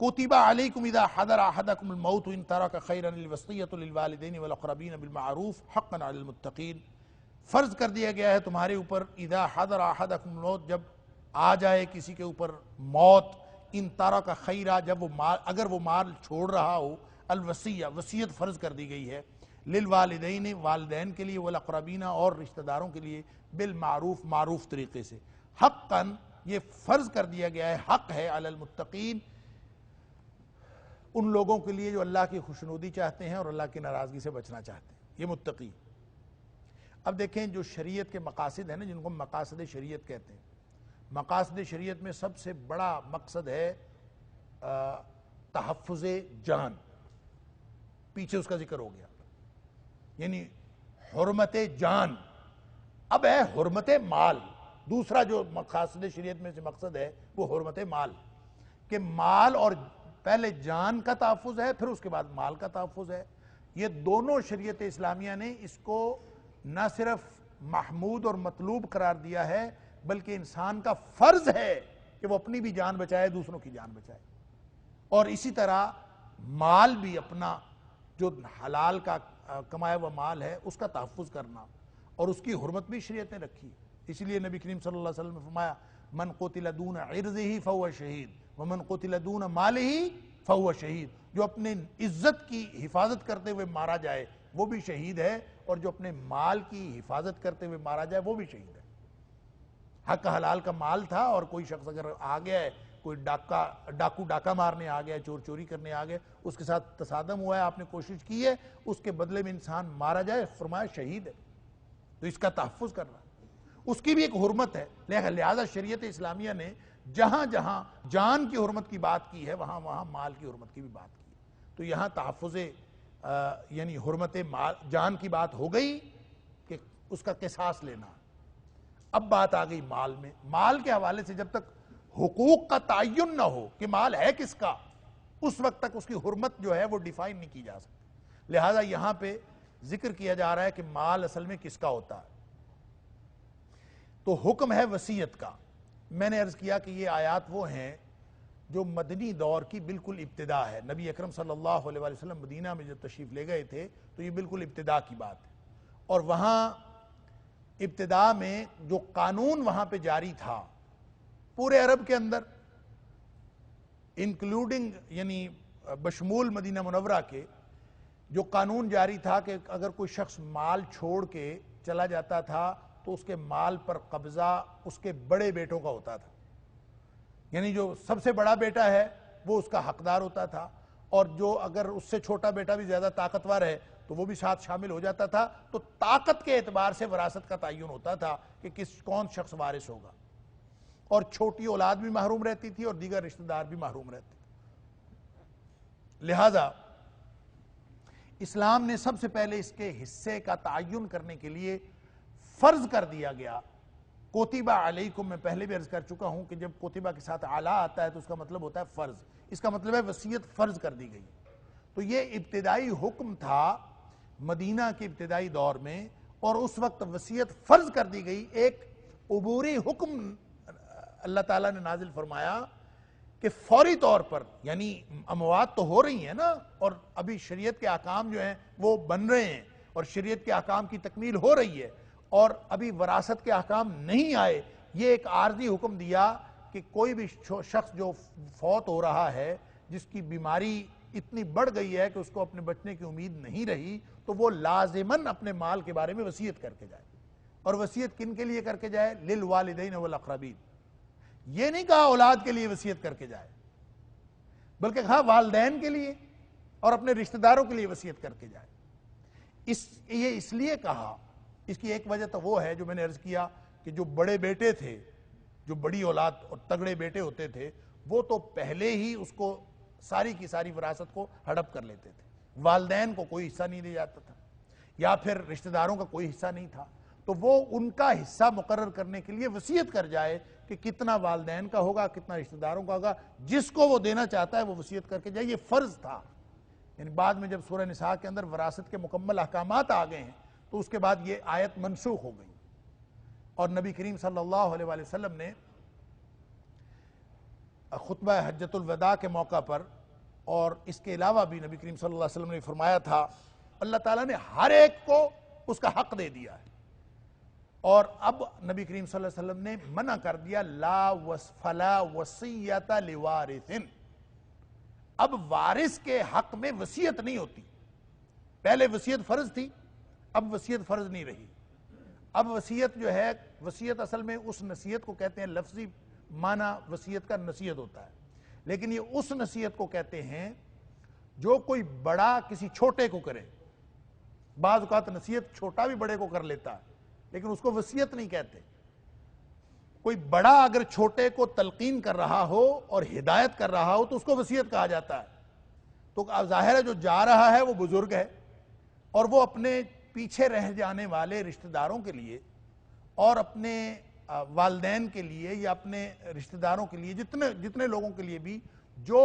كُتِبَ عَلَيْكُمْ إِذَا حَضَرَ أَحَدَكُمُ الْمَوْتُ إِن تَرَكَ خَيْرًا الْوَصِيَّةُ لِلْوَالِدَيْنِ وَالْأَقْرَبِينَ بِالْمَعْرُوفِ حَقًّا عَلَى الْمُتَّقِينَ. فرض کر دیا گیا ہے تمہارے اوپر، اذا حضر احدکم الموت، جب آ جائے کسی کے اوپر موت، ان ترک خیرا، جب وہ مال، اگر وہ مال چھوڑ رہا ہو، الوصیہ، وصیت فرض کر دی گئی ہے، للوالدین، والدین کے لیے، والاقربین، اور رشتہ داروں کے لیے، بالمعروف، معروف طریقے سے. حقاً، یہ فرض کر دیا گیا ہے، حق ہے، علی المتقین، ان لوگوں کے لیے جو اللہ کی خوشنودی چاہتے ہیں اور اللہ کی ناراضگی سے بچنا چاہتے ہیں، یہ متقی. اب دیکھیں جو شریعت کے مقاصد ہیں نا، جن کو مقاصد شریعت کہتے ہیں، مقاصد شریعت میں سب سے بڑا مقصد ہے تحفظ جان. پیچھے اس کا ذکر ہو گیا، یعنی حرمت جان. اب ہے حرمت مال. دوسرا جو مقاصد شریعت میں سے مقصد ہے وہ حرمت مال، کہ مال، اور پہلے جان کا تحفظ ہے، پھر اس کے بعد مال کا تحفظ ہے. یہ دونوں شریعت اسلامیہ نے اس کو نہ صرف محمود اور مطلوب قرار دیا ہے، بلکہ انسان کا فرض ہے کہ وہ اپنی بھی جان بچائے، دوسروں کی جان بچائے. اور اسی طرح مال بھی، اپنا جو حلال کا کمایا ہوا مال ہے اس کا تحفظ کرنا، اور اس کی حرمت بھی شریعت نے رکھی. اسی لیے نبی کریم صلی اللہ علیہ وسلم نے فرمایا من قتل دون عرضہ فہو شہید ومن قتل دون مالہ فہو شہید. جو اپنے عزت کی حفاظت کرتے ہوئے مارا جائے وہ بھی شہید ہے، اور جو اپنے مال کی حفاظت کرتے ہوئے مارا جائے وہ بھی شہید ہے. حق حلال کا مال تھا، اور کوئی شخص اگر آ گیا ہے، کوئی ڈاکو ڈاکہ مارنے آ گیا، چور چوری کرنے آ گیا، اس کے ساتھ تصادم ہوا ہے، آپ نے کوشش کی ہے، اس کے بدلے میں انسان مارا جائے، فرمایا شہید ہے. تو اس کا تحفظ کرنا، اس کی بھی ایک حرمت ہے. لہذا شریعت اسلامیہ نے جہاں جہاں جان کی حرمت کی بات کی ہے، وہاں وہاں مال کی حرمت کی بھی بات کی. تو یہاں تحفظ یعنی حرمت جان کی بات ہو گئی کہ اس کا قصاص لینا. اب بات آ گئی مال میں. مال کے حوالے سے جب تک حقوق کا تعین نہ ہو کہ مال ہے کس کا، اس وقت تک اس کی حرمت جو ہے وہ ڈیفائن نہیں کی جا سکتی. لہذا یہاں پہ ذکر کیا جا رہا ہے کہ مال اصل میں کس کا ہوتا ہے. تو حکم ہے وصیت کا. میں نے عرض کیا کہ یہ آیات وہ ہیں جو مدنی دور کی بالکل ابتدا ہے. نبی اکرم صلی اللہ علیہ وسلم مدینہ میں جب تشریف لے گئے تھے تو یہ بالکل ابتدا کی بات ہے. اور وہاں ابتدا میں جو قانون وہاں پہ جاری تھا پورے عرب کے اندر، انکلوڈنگ یعنی بشمول مدینہ منورہ کے، جو قانون جاری تھا کہ اگر کوئی شخص مال چھوڑ کے چلا جاتا تھا تو اس کے مال پر قبضہ اس کے بڑے بیٹوں کا ہوتا تھا. یعنی جو سب سے بڑا بیٹا ہے وہ اس کا حقدار ہوتا تھا، اور جو اگر اس سے چھوٹا بیٹا بھی زیادہ طاقتور ہے تو وہ بھی ساتھ شامل ہو جاتا تھا۔ تو طاقت کے اعتبار سے وراثت کا تعین ہوتا تھا کہ کون شخص وارث ہوگا، اور چھوٹی اولاد بھی محروم رہتی تھی اور دیگر رشتہ دار بھی محروم رہتے تھے۔ لہذا اسلام نے سب سے پہلے اس کے حصے کا تعین کرنے کے لیے فرض کر دیا گیا، کوتبہ علیکم، میں پہلے بھی عرض کر چکا ہوں کہ جب کوتبہ کے ساتھ اعلیٰ آتا ہے تو اس کا مطلب ہوتا ہے فرض، اس کا مطلب ہے وصیت فرض کر دی گئی۔ تو یہ ابتدائی حکم تھا مدینہ کے ابتدائی دور میں، اور اس وقت وصیت فرض کر دی گئی۔ ایک عبوری حکم اللہ تعالیٰ نے نازل فرمایا کہ فوری طور پر، یعنی اموات تو ہو رہی ہیں نا، اور ابھی شریعت کے احکام جو ہیں وہ بن رہے ہیں، اور شریعت کے احکام کی تکمیل ہو رہی ہے، اور ابھی وراثت کے احکام نہیں آئے۔ یہ ایک عارضی حکم دیا کہ کوئی بھی شخص جو فوت ہو رہا ہے، جس کی بیماری اتنی بڑھ گئی ہے کہ اس کو اپنے بچنے کی امید نہیں رہی، تو وہ لازماً اپنے مال کے بارے میں وصیت کر کے جائے۔ اور وصیت کن کے لیے کر کے جائے؟ للوالدین والاقربین۔ یہ نہیں کہا اولاد کے لیے وصیت کر کے جائے، بلکہ کہا والدین کے لیے اور اپنے رشتہ داروں کے لیے وصیت کر کے جائے۔ یہ اس لیے کہا، اس کی ایک وجہ تو وہ ہے جو میں نے عرض کیا کہ جو بڑے بیٹے تھے، جو بڑی اولاد اور تگڑے بیٹے ہوتے تھے، وہ تو پہلے ہی اس کو ساری کی ساری وراثت کو ہڑپ کر لیتے تھے، والدین کو کوئی حصہ نہیں دیا جاتا تھا، یا پھر رشتہ داروں کا کوئی حصہ نہیں تھا، تو وہ ان کا حصہ مقرر کرنے کے لیے وصیت کر جائے کہ کتنا والدین کا ہوگا، کتنا رشتہ داروں کا ہوگا، جس کو وہ دینا چاہتا ہے وہ وصیت کر کے جائے۔ یہ فرض تھا۔ یعنی بعد میں جب سورہ نساء کے اندر وراثت کے مکمل احکامات آ گئے ہیں تو اس کے بعد یہ آیت منسوخ ہو گئی، اور نبی کریم صلی اللہ علیہ وآلہ وسلم نے خطبہ حجۃ الوداع کے موقع پر، اور اس کے علاوہ بھی نبی کریم صلی اللہ علیہ وسلم نے فرمایا تھا، اللہ تعالیٰ نے ہر ایک کو اس کا حق دے دیا ہے، اور اب نبی کریم صلی اللہ علیہ وسلم نے منع کر دیا فلا وصیۃ لوارث، اب وارث کے حق میں وصیت نہیں ہوتی۔ پہلے وصیت فرض تھی، اب وصیت فرض نہیں رہی۔ اب وصیت جو ہے، وصیت اصل میں اس نصیحت کو کہتے ہیں، لفظی معنی وصیت کا نصیحت ہوتا ہے، لیکن یہ اس نصیحت کو کہتے ہیں جو کوئی بڑا کسی چھوٹے کو کرے۔ بعض اوقات نصیحت چھوٹا بھی بڑے کو کر لیتا ہے، لیکن اس کو وصیت نہیں کہتے۔ کوئی بڑا اگر چھوٹے کو تلقین کر رہا ہو اور ہدایت کر رہا ہو تو اس کو وصیت کہا جاتا ہے۔ تو ظاہر ہے جو جا رہا ہے وہ بزرگ ہے، اور وہ اپنے پیچھے رہ جانے والے رشتہ داروں کے لیے اور اپنے والدین کے لیے یا اپنے رشتہ داروں کے لیے، جتنے لوگوں کے لیے بھی جو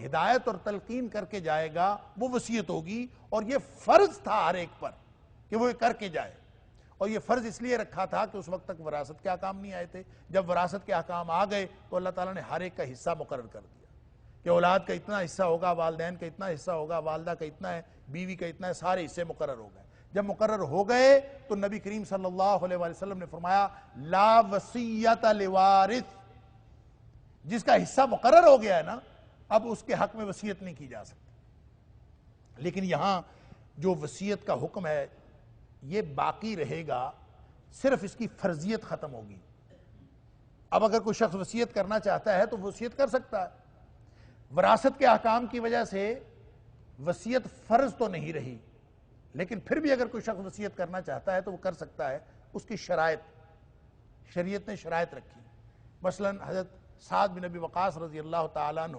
ہدایت اور تلقین کر کے جائے گا وہ وصیت ہوگی، اور یہ فرض تھا ہر ایک پر کہ وہ کر کے جائے۔ اور یہ فرض اس لیے رکھا تھا کہ اس وقت تک وراثت کے احکام نہیں آئے تھے۔ جب وراثت کے احکام آ گئے تو اللہ تعالیٰ نے ہر ایک کا حصہ مقرر کر دیا کہ اولاد کا اتنا حصہ ہوگا، والدین کا اتنا حصہ ہوگا، والدہ کا اتنا ہے، بیوی کا اتنا ہے، سارے حصے مقرر ہو گئے۔ جب مقرر ہو گئے تو نبی کریم صلی اللہ علیہ وآلہ وسلم نے فرمایا لا وصیۃ لوارث، جس کا حصہ مقرر ہو گیا ہے نا، اب اس کے حق میں وصیت نہیں کی جا سکتی۔ لیکن یہاں جو وصیت کا حکم ہے یہ باقی رہے گا، صرف اس کی فرضیت ختم ہوگی۔ اب اگر کوئی شخص وصیت کرنا چاہتا ہے تو وصیت کر سکتا ہے۔ وراثت کے احکام کی وجہ سے وصیت فرض تو نہیں رہی، لیکن پھر بھی اگر کوئی شخص وصیت کرنا چاہتا ہے تو وہ کر سکتا ہے۔ اس کی شریعت نے شرائط رکھی۔ مثلا حضرت سعد بن ابی وقاص رضی اللہ تعالیٰ عنہ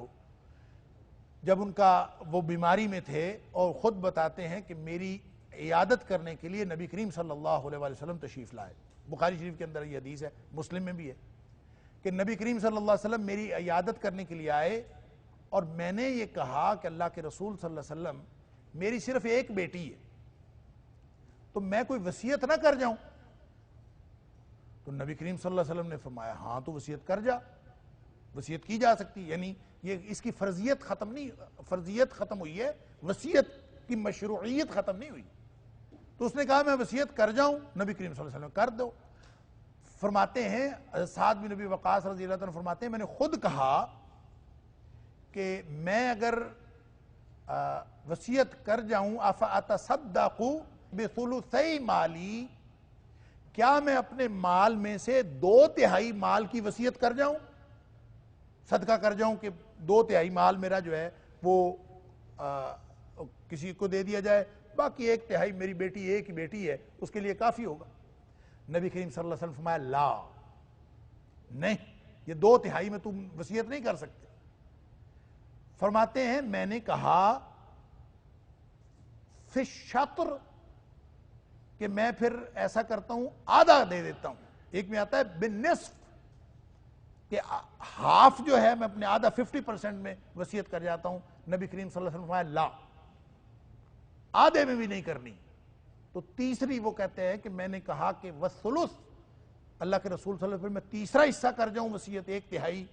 جب ان کا وہ بیماری میں تھے اور خود بتاتے ہیں کہ میری عیادت کرنے کے لیے نبی کریم صلی اللہ علیہ وآلہ وسلم تشریف لائے، بخاری شریف کے اندر یہ حدیث ہے، مسلم میں بھی ہے کہ نبی کریم صلی اللہ علیہ وسلم میری عیادت کرنے کے لیے آئے، اور میں نے یہ کہا کہ اللہ کے رسول صلی اللہ علیہ وسلم میری صرف ایک بیٹی ہے، تو میں کوئی وصیت نہ کر جاؤں؟ تو نبی کریم صلی اللہ علیہ وسلم نے فرمایا ہاں تو وصیت کر جا، وصیت کی جا سکتی، یعنی یہ اس کی فرضیت ختم نہیں، فرضیت ختم ہوئی ہے، وصیت کی مشروعیت ختم نہیں ہوئی۔ تو اس نے کہا میں وصیت کر جاؤں؟ نبی کریم صلی اللہ علیہ وسلم کر دو۔ فرماتے ہیں سعد بن ابی وقاص رضی اللہ عنہ فرماتے ہیں میں نے خود کہا کہ میں اگر وصیت کر جاؤں افاتصدق بثلثی مالی، کیا میں اپنے مال میں سے 2/3 مال کی وصیت کر جاؤں؟ صدقہ کر جاؤں کہ 2/3 مال میرا جو ہے وہ کسی کو دے دیا جائے، باقی 1/3 میری بیٹی، ایک ہی بیٹی ہے، اس کے لیے کافی ہوگا۔ نبی کریم صلی اللہ علیہ وسلم فرمایا لا، نہیں، یہ 2/3 میں تم وصیت نہیں کر سکتے۔ فرماتے ہیں میں نے کہا فی الشطر، کہ میں پھر ایسا کرتا ہوں آدھا دے دیتا ہوں۔ ایک میں آتا ہے بالنصف، کہ ہاف جو ہے میں اپنے آدھا 50% میں وصیت کر جاتا ہوں۔ نبی کریم صلی اللہ علیہ وسلم فرمایا لا، آدھے میں بھی نہیں کرنی۔ تو تیسری وہ کہتے ہیں کہ میں نے کہا کہ والثلث، اللہ کے رسول صلی اللہ علیہ وسلم میں تیسرا حصہ کر جاؤں وصیت، 1/3۔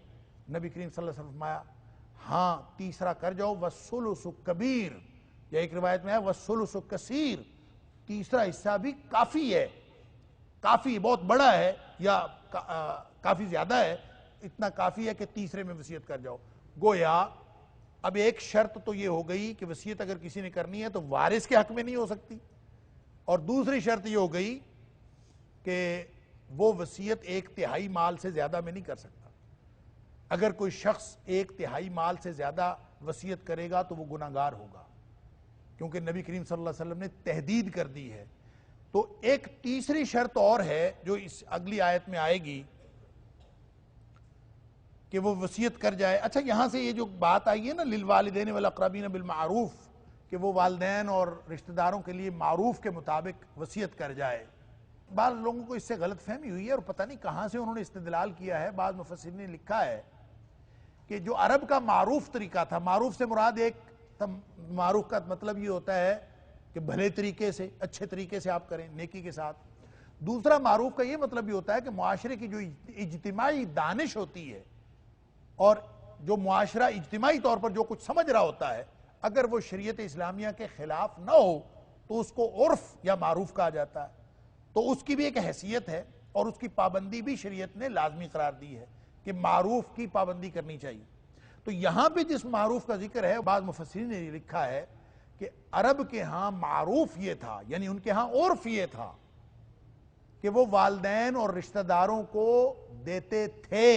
نبی کریم صلی اللہ علیہ وسلم فرمایا ہاں تیسرا کر جاؤ، والثلث کبیر، یا ایک روایت میں ہے والثلث کثیر، تیسرا حصہ بھی کافی ہے، کافی بہت بڑا ہے یا کافی زیادہ ہے، اتنا کافی ہے کہ تیسرے میں وصیت کر جاؤ۔ گویا اب ایک شرط تو یہ ہو گئی کہ وصیت اگر کسی نے کرنی ہے تو وارث کے حق میں نہیں ہو سکتی، اور دوسری شرط یہ ہو گئی کہ وہ وصیت 1/3 مال سے زیادہ میں نہیں کر سکتا۔ اگر کوئی شخص 1/3 مال سے زیادہ وصیت کرے گا تو وہ گناہگار ہوگا، کیونکہ نبی کریم صلی اللہ علیہ وسلم نے تحدید کر دی ہے۔ تو ایک تیسری شرط اور ہے جو اس اگلی آیت میں آئے گی کہ وہ وصیت کر جائے۔ اچھا، یہاں سے یہ جو بات آئی ہے نا للوالدین والاقربین بالمعروف، کہ وہ والدین اور رشتہ داروں کے لیے معروف کے مطابق وصیت کر جائے، بعض لوگوں کو اس سے غلط فہمی ہوئی ہے اور پتہ نہیں کہاں سے انہوں نے استدلال کیا ہے۔ بعض مفسرین نے لکھا ہے کہ جو عرب کا معروف طریقہ تھا، معروف سے مراد معروف کا مطلب یہ ہوتا ہے کہ بھلے طریقے سے، اچھے طریقے سے آپ کریں، نیکی کے ساتھ۔ دوسرا معروف کا یہ مطلب یہ ہوتا ہے کہ معاشرے کی جو اجتماعی دانش ہوتی ہے، اور جو معاشرہ اجتماعی طور پر جو کچھ سمجھ رہا ہوتا ہے، اگر وہ شریعت اسلامیہ کے خلاف نہ ہو تو اس کو عرف یا معروف کہا جاتا ہے۔ تو اس کی بھی ایک حیثیت ہے، اور اس کی پابندی بھی شریعت نے لازمی قرار دی ہے کہ معروف کی پابندی کرنی چاہیے۔ تو یہاں پہ جس معروف کا ذکر ہے، بعض مفسرین نے لکھا ہے کہ عرب کے ہاں معروف یہ تھا، یعنی ان کے ہاں عرف یہ تھا کہ وہ والدین اور رشتہ داروں کو دیتے تھے،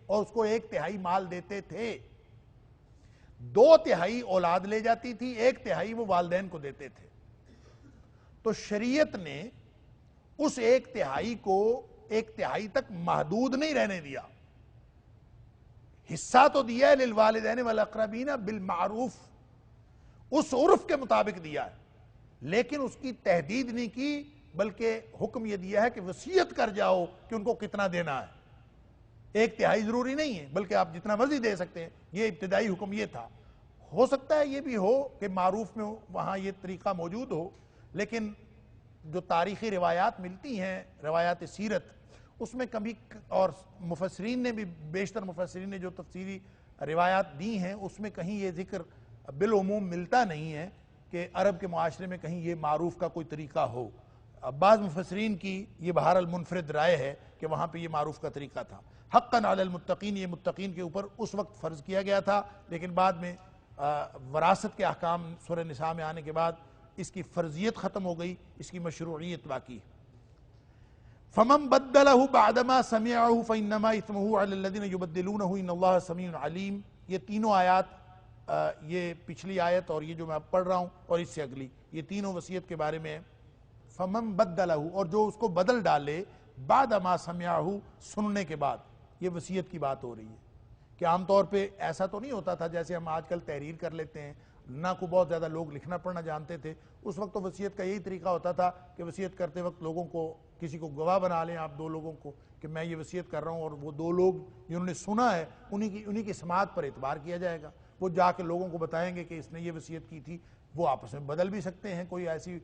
اور اس کو 1/3 مال دیتے تھے۔ 2/3 اولاد لے جاتی تھی، 1/3 وہ والدین کو دیتے تھے۔ تو شریعت نے اس 1/3 کو 1/3 تک محدود نہیں رہنے دیا، حصہ تو دیا ہے للوالدین والاقربین بالمعروف، اس عرف کے مطابق دیا ہے، لیکن اس کی تحدید نہیں کی، بلکہ حکم یہ دیا ہے کہ وصیت کر جاؤ کہ ان کو کتنا دینا ہے۔ 1/3 ضروری نہیں ہے، بلکہ آپ جتنا مرضی دے سکتے ہیں۔ یہ ابتدائی حکم یہ تھا۔ ہو سکتا ہے یہ بھی ہو کہ معروف میں وہاں یہ طریقہ موجود ہو، لیکن جو تاریخی روایات ملتی ہیں، روایات سیرت، اس میں کبھی، اور مفسرین نے بھی، بیشتر مفسرین نے جو تفسیری روایات دی ہیں، اس میں کہیں یہ ذکر بالعموم ملتا نہیں ہے کہ عرب کے معاشرے میں کہیں یہ معروف کا کوئی طریقہ ہو۔ بعض مفسرین کی یہ بہرحال منفرد رائے ہے کہ وہاں پہ یہ معروف کا طریقہ تھا۔ حقاً علی المتقین، یہ متقین کے اوپر اس وقت فرض کیا گیا تھا، لیکن بعد میں وراثت کے احکام سورہ نساء میں آنے کے بعد اس کی فرضیت ختم ہو گئی، اس کی مشروعیت باقی ہے۔ فَمَن بَدَّلَهُ بَعْدَمَا سَمِعَهُ فَإِنَّمَا إِثْمُهُ عَلَى الَّذِينَ يُبَدِّلُونَهُ إِنَّ اللَّهَ سَمِيعٌ عَلِيمٌ۔ یہ تینوں آیات، یہ پچھلی آیت اور یہ جو میں اب پڑھ رہا ہوں اور اس سے اگلی، یہ تینوں وصیت کے بارے میں ہے۔ فَمَن بَدَّلَهُ، اور جو اس کو بدل ڈالے، بَعْدَمَا سَمِعَهُ، سننے کے بعد، یہ وصیت کی بات ہو رہی ہے کہ عام طور پہ ایسا تو نہیں ہوتا تھا جیسے ہم آج کل تحریر کر لیتے ہیں، نہ کو بہت زیادہ لوگ لکھنا پڑھنا جانتے تھے۔ اس وقت تو وصیت کا یہی طریقہ ہوتا تھا کہ وصیت کرتے وقت لوگوں کو، کسی کو گواہ بنا لیں آپ، 2 لوگوں کو، کہ میں یہ وصیت کر رہا ہوں، اور وہ 2 لوگ جنہوں نے سنا ہے انہی کی سماعت پر اعتبار کیا جائے گا۔ وہ جا کے لوگوں کو بتائیں گے کہ اس نے یہ وصیت کی تھی۔ وہ آپس میں بدل بھی سکتے ہیں، کوئی ایسی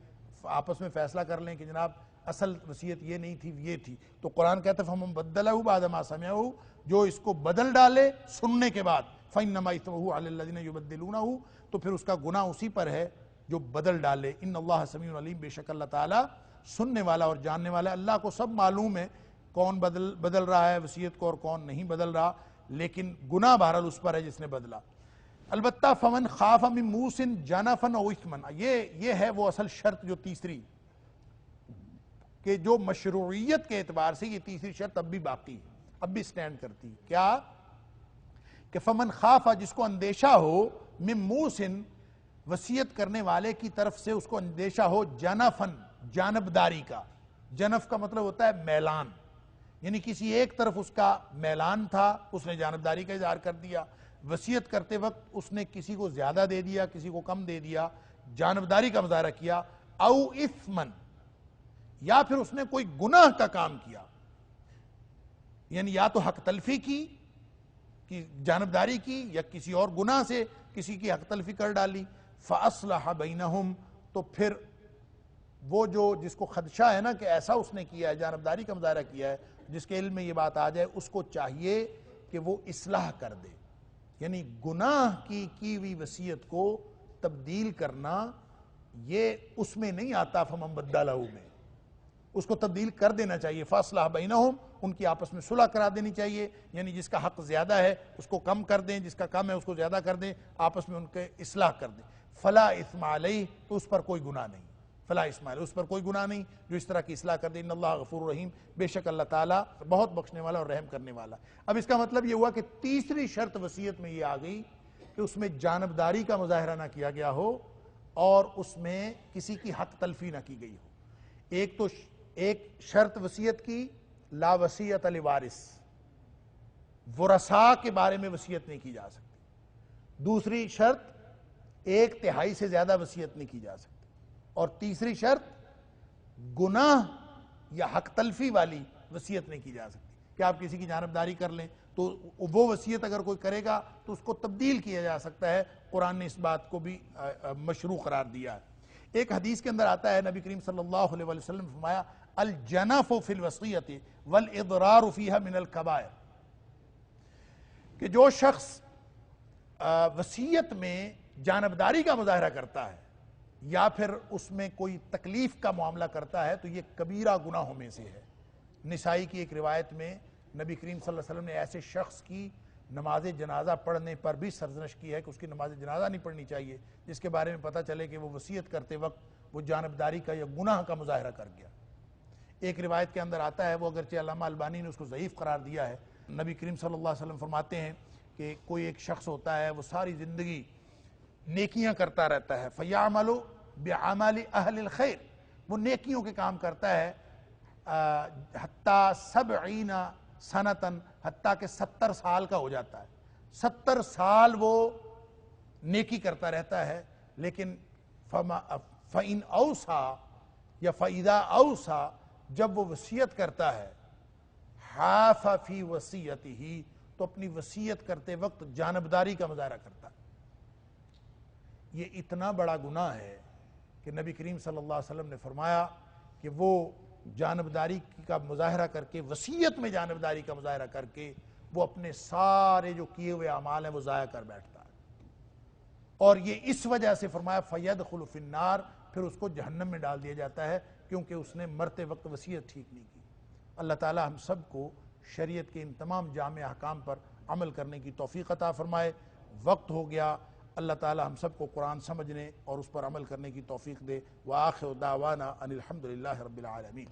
آپس میں فیصلہ کر لیں کہ جناب اصل وصیت یہ نہیں تھی، یہ تھی۔ تو قرآن کہتا ہے فَمَن بَدَّلَهُ بَعْدَ مَا سَمِعَهُ، جو اس کو بدل ڈالے سننے کے بعد، فَإِنَّمَا إِثْمُهُ عَلَى الَّذِينَ يُبَدِّلُونَهُ، تو پھر اس کا گناہ اسی پر ہے جو بدل ڈالے۔ ان اللہ سمیع علیم، بے شک اللہ تعالیٰ سننے والا اور جاننے والا۔ اللہ کو سب معلوم ہے کون بدل رہا ہے وصیت کو اور کون نہیں بدل رہا، لیکن گناہ بہرحال اس پر ہے جس نے بدلا۔ البتہ فمن خاف من موص جنفا او اثما، یہ ہے وہ اصل شرط جو تیسری، کہ جو مشروعیت کے اعتبار سے یہ تیسری شرط اب بھی باقی ہے، اب بھی سٹینڈ کرتی ہے۔ کیا کہ فمن خافا جس کو اندیشہ ہو من موسن وصیت کرنے والے کی طرف سے اس کو اندیشہ ہو جنفن جانبداری کا. جنف کا مطلب ہوتا ہے میلان، یعنی کسی ایک طرف اس کا میلان تھا، اس نے جانبداری کا اظہار کر دیا. وصیت کرتے وقت اس نے کسی کو زیادہ دے دیا، کسی کو کم دے دیا، جانبداری کا مظاہرہ کیا. او اثمن یا پھر اس نے کوئی گناہ کا کام کیا، یعنی یا تو حق تلفی کی جانبداری کی یا کسی اور گناہ سے کسی کی حق تلفی کر ڈالی. فَأَصْلَحَ بَيْنَهُمْ تو پھر وہ جو جس کو خدشہ ہے نا کہ ایسا اس نے کیا ہے، جانبداری کا مظاہرہ کیا ہے، جس کے علم میں یہ بات آ جائے، اس کو چاہیے کہ وہ اصلاح کر دے. یعنی گناہ کی ہوئی وصیت کو تبدیل کرنا یہ اس میں نہیں آتا. فَمَن بَدَّلَهُ میں اس کو تبدیل کر دینا چاہیے. فاصلہ بینہم ان کی آپس میں صلح کرا دینی چاہیے، یعنی جس کا حق زیادہ ہے اس کو کم کر دیں، جس کا کم ہے اس کو زیادہ کر دیں، آپس میں ان کے اصلاح کر دیں. فلا اثم علیہ تو اس پر کوئی گناہ نہیں، فلا اثم علیہ اس پر کوئی گناہ نہیں جو اس طرح کی اصلاح کر دے. ان اللہ غفور رحیم بے شک اللہ تعالیٰ بہت بخشنے والا اور رحم کرنے والا. اب اس کا مطلب یہ ہوا کہ تیسری شرط وصیت میں یہ آ گئی کہ اس میں جانبداری کا مظاہرہ نہ کیا گیا ہو اور اس میں کسی کی حق تلفی نہ کی گئی ہو. ایک شرط وصیت کی لا وصیت لوارث، ورثاء کے بارے میں وصیت نہیں کی جا سکتی. دوسری شرط 1/3 سے زیادہ وصیت نہیں کی جا سکتی. اور تیسری شرط گناہ یا حق تلفی والی وصیت نہیں کی جا سکتی کہ آپ کسی کی جانبداری کر لیں تو وہ وصیت اگر کوئی کرے گا تو اس کو تبدیل کیا جا سکتا ہے. قرآن نے اس بات کو بھی مشروع قرار دیا ہے. ایک حدیث کے اندر آتا ہے نبی کریم صلی اللہ علیہ وسلم نے فرمایا الجنف فی الوصیۃ والاضرار فیہا من الکبائر، کہ جو شخص وصیت میں جانبداری کا مظاہرہ کرتا ہے یا پھر اس میں کوئی تکلیف کا معاملہ کرتا ہے تو یہ کبیرہ گناہوں میں سے ہے. نسائی کی ایک روایت میں نبی کریم صلی اللہ علیہ وسلم نے ایسے شخص کی نماز جنازہ پڑھنے پر بھی سرزنش کی ہے کہ اس کی نماز جنازہ نہیں پڑھنی چاہیے جس کے بارے میں پتہ چلے کہ وہ وصیت کرتے وقت وہ جانبداری کا یا گناہ کا مظاہرہ کر گیا. ایک روایت کے اندر آتا ہے، وہ اگرچہ علامہ البانی نے اس کو ضعیف قرار دیا ہے، نبی کریم صلی اللہ علیہ وسلم فرماتے ہیں کہ کوئی ایک شخص ہوتا ہے وہ ساری زندگی نیکیاں کرتا رہتا ہے. فَيَعْمَلُ بِعَمَلِ أَهْلِ الْخَيْرِ وہ نیکیوں کے کام کرتا ہے حتیٰ 70 سنتاً حتیٰ کہ 70 سال کا ہو جاتا ہے. 70 سال وہ نیکی کرتا رہتا ہے، لیکن فَإِنْ أَوْصَى یا فَإِذَا أَوْصَى جب وہ وصیت کرتا ہے حَافَ فِي وَصِيَّتِهِ تو اپنی وصیت کرتے وقت جانبداری کا مظاہرہ کرتا ہے. یہ اتنا بڑا گناہ ہے کہ نبی کریم صلی اللہ علیہ وسلم نے فرمایا کہ وہ جانبداری کا مظاہرہ کر کے، وصیت میں جانبداری کا مظاہرہ کر کے وہ اپنے سارے جو کیے ہوئے اعمال ہیں وہ ضائع کر بیٹھتا ہے. اور یہ اس وجہ سے فرمایا فَيَدْخُلُ فِي النَّارِ پھر اس کو جہنم میں ڈال دیا جاتا ہے کیونکہ اس نے مرتے وقت وصیت ٹھیک نہیں کی. اللہ تعالی ہم سب کو شریعت کے ان تمام جامع احکام پر عمل کرنے کی توفیق عطا فرمائے. وقت ہو گیا، اللہ تعالی ہم سب کو قرآن سمجھنے اور اس پر عمل کرنے کی توفیق دے. وآخر دعوانا ان الحمدللہ رب العالمین.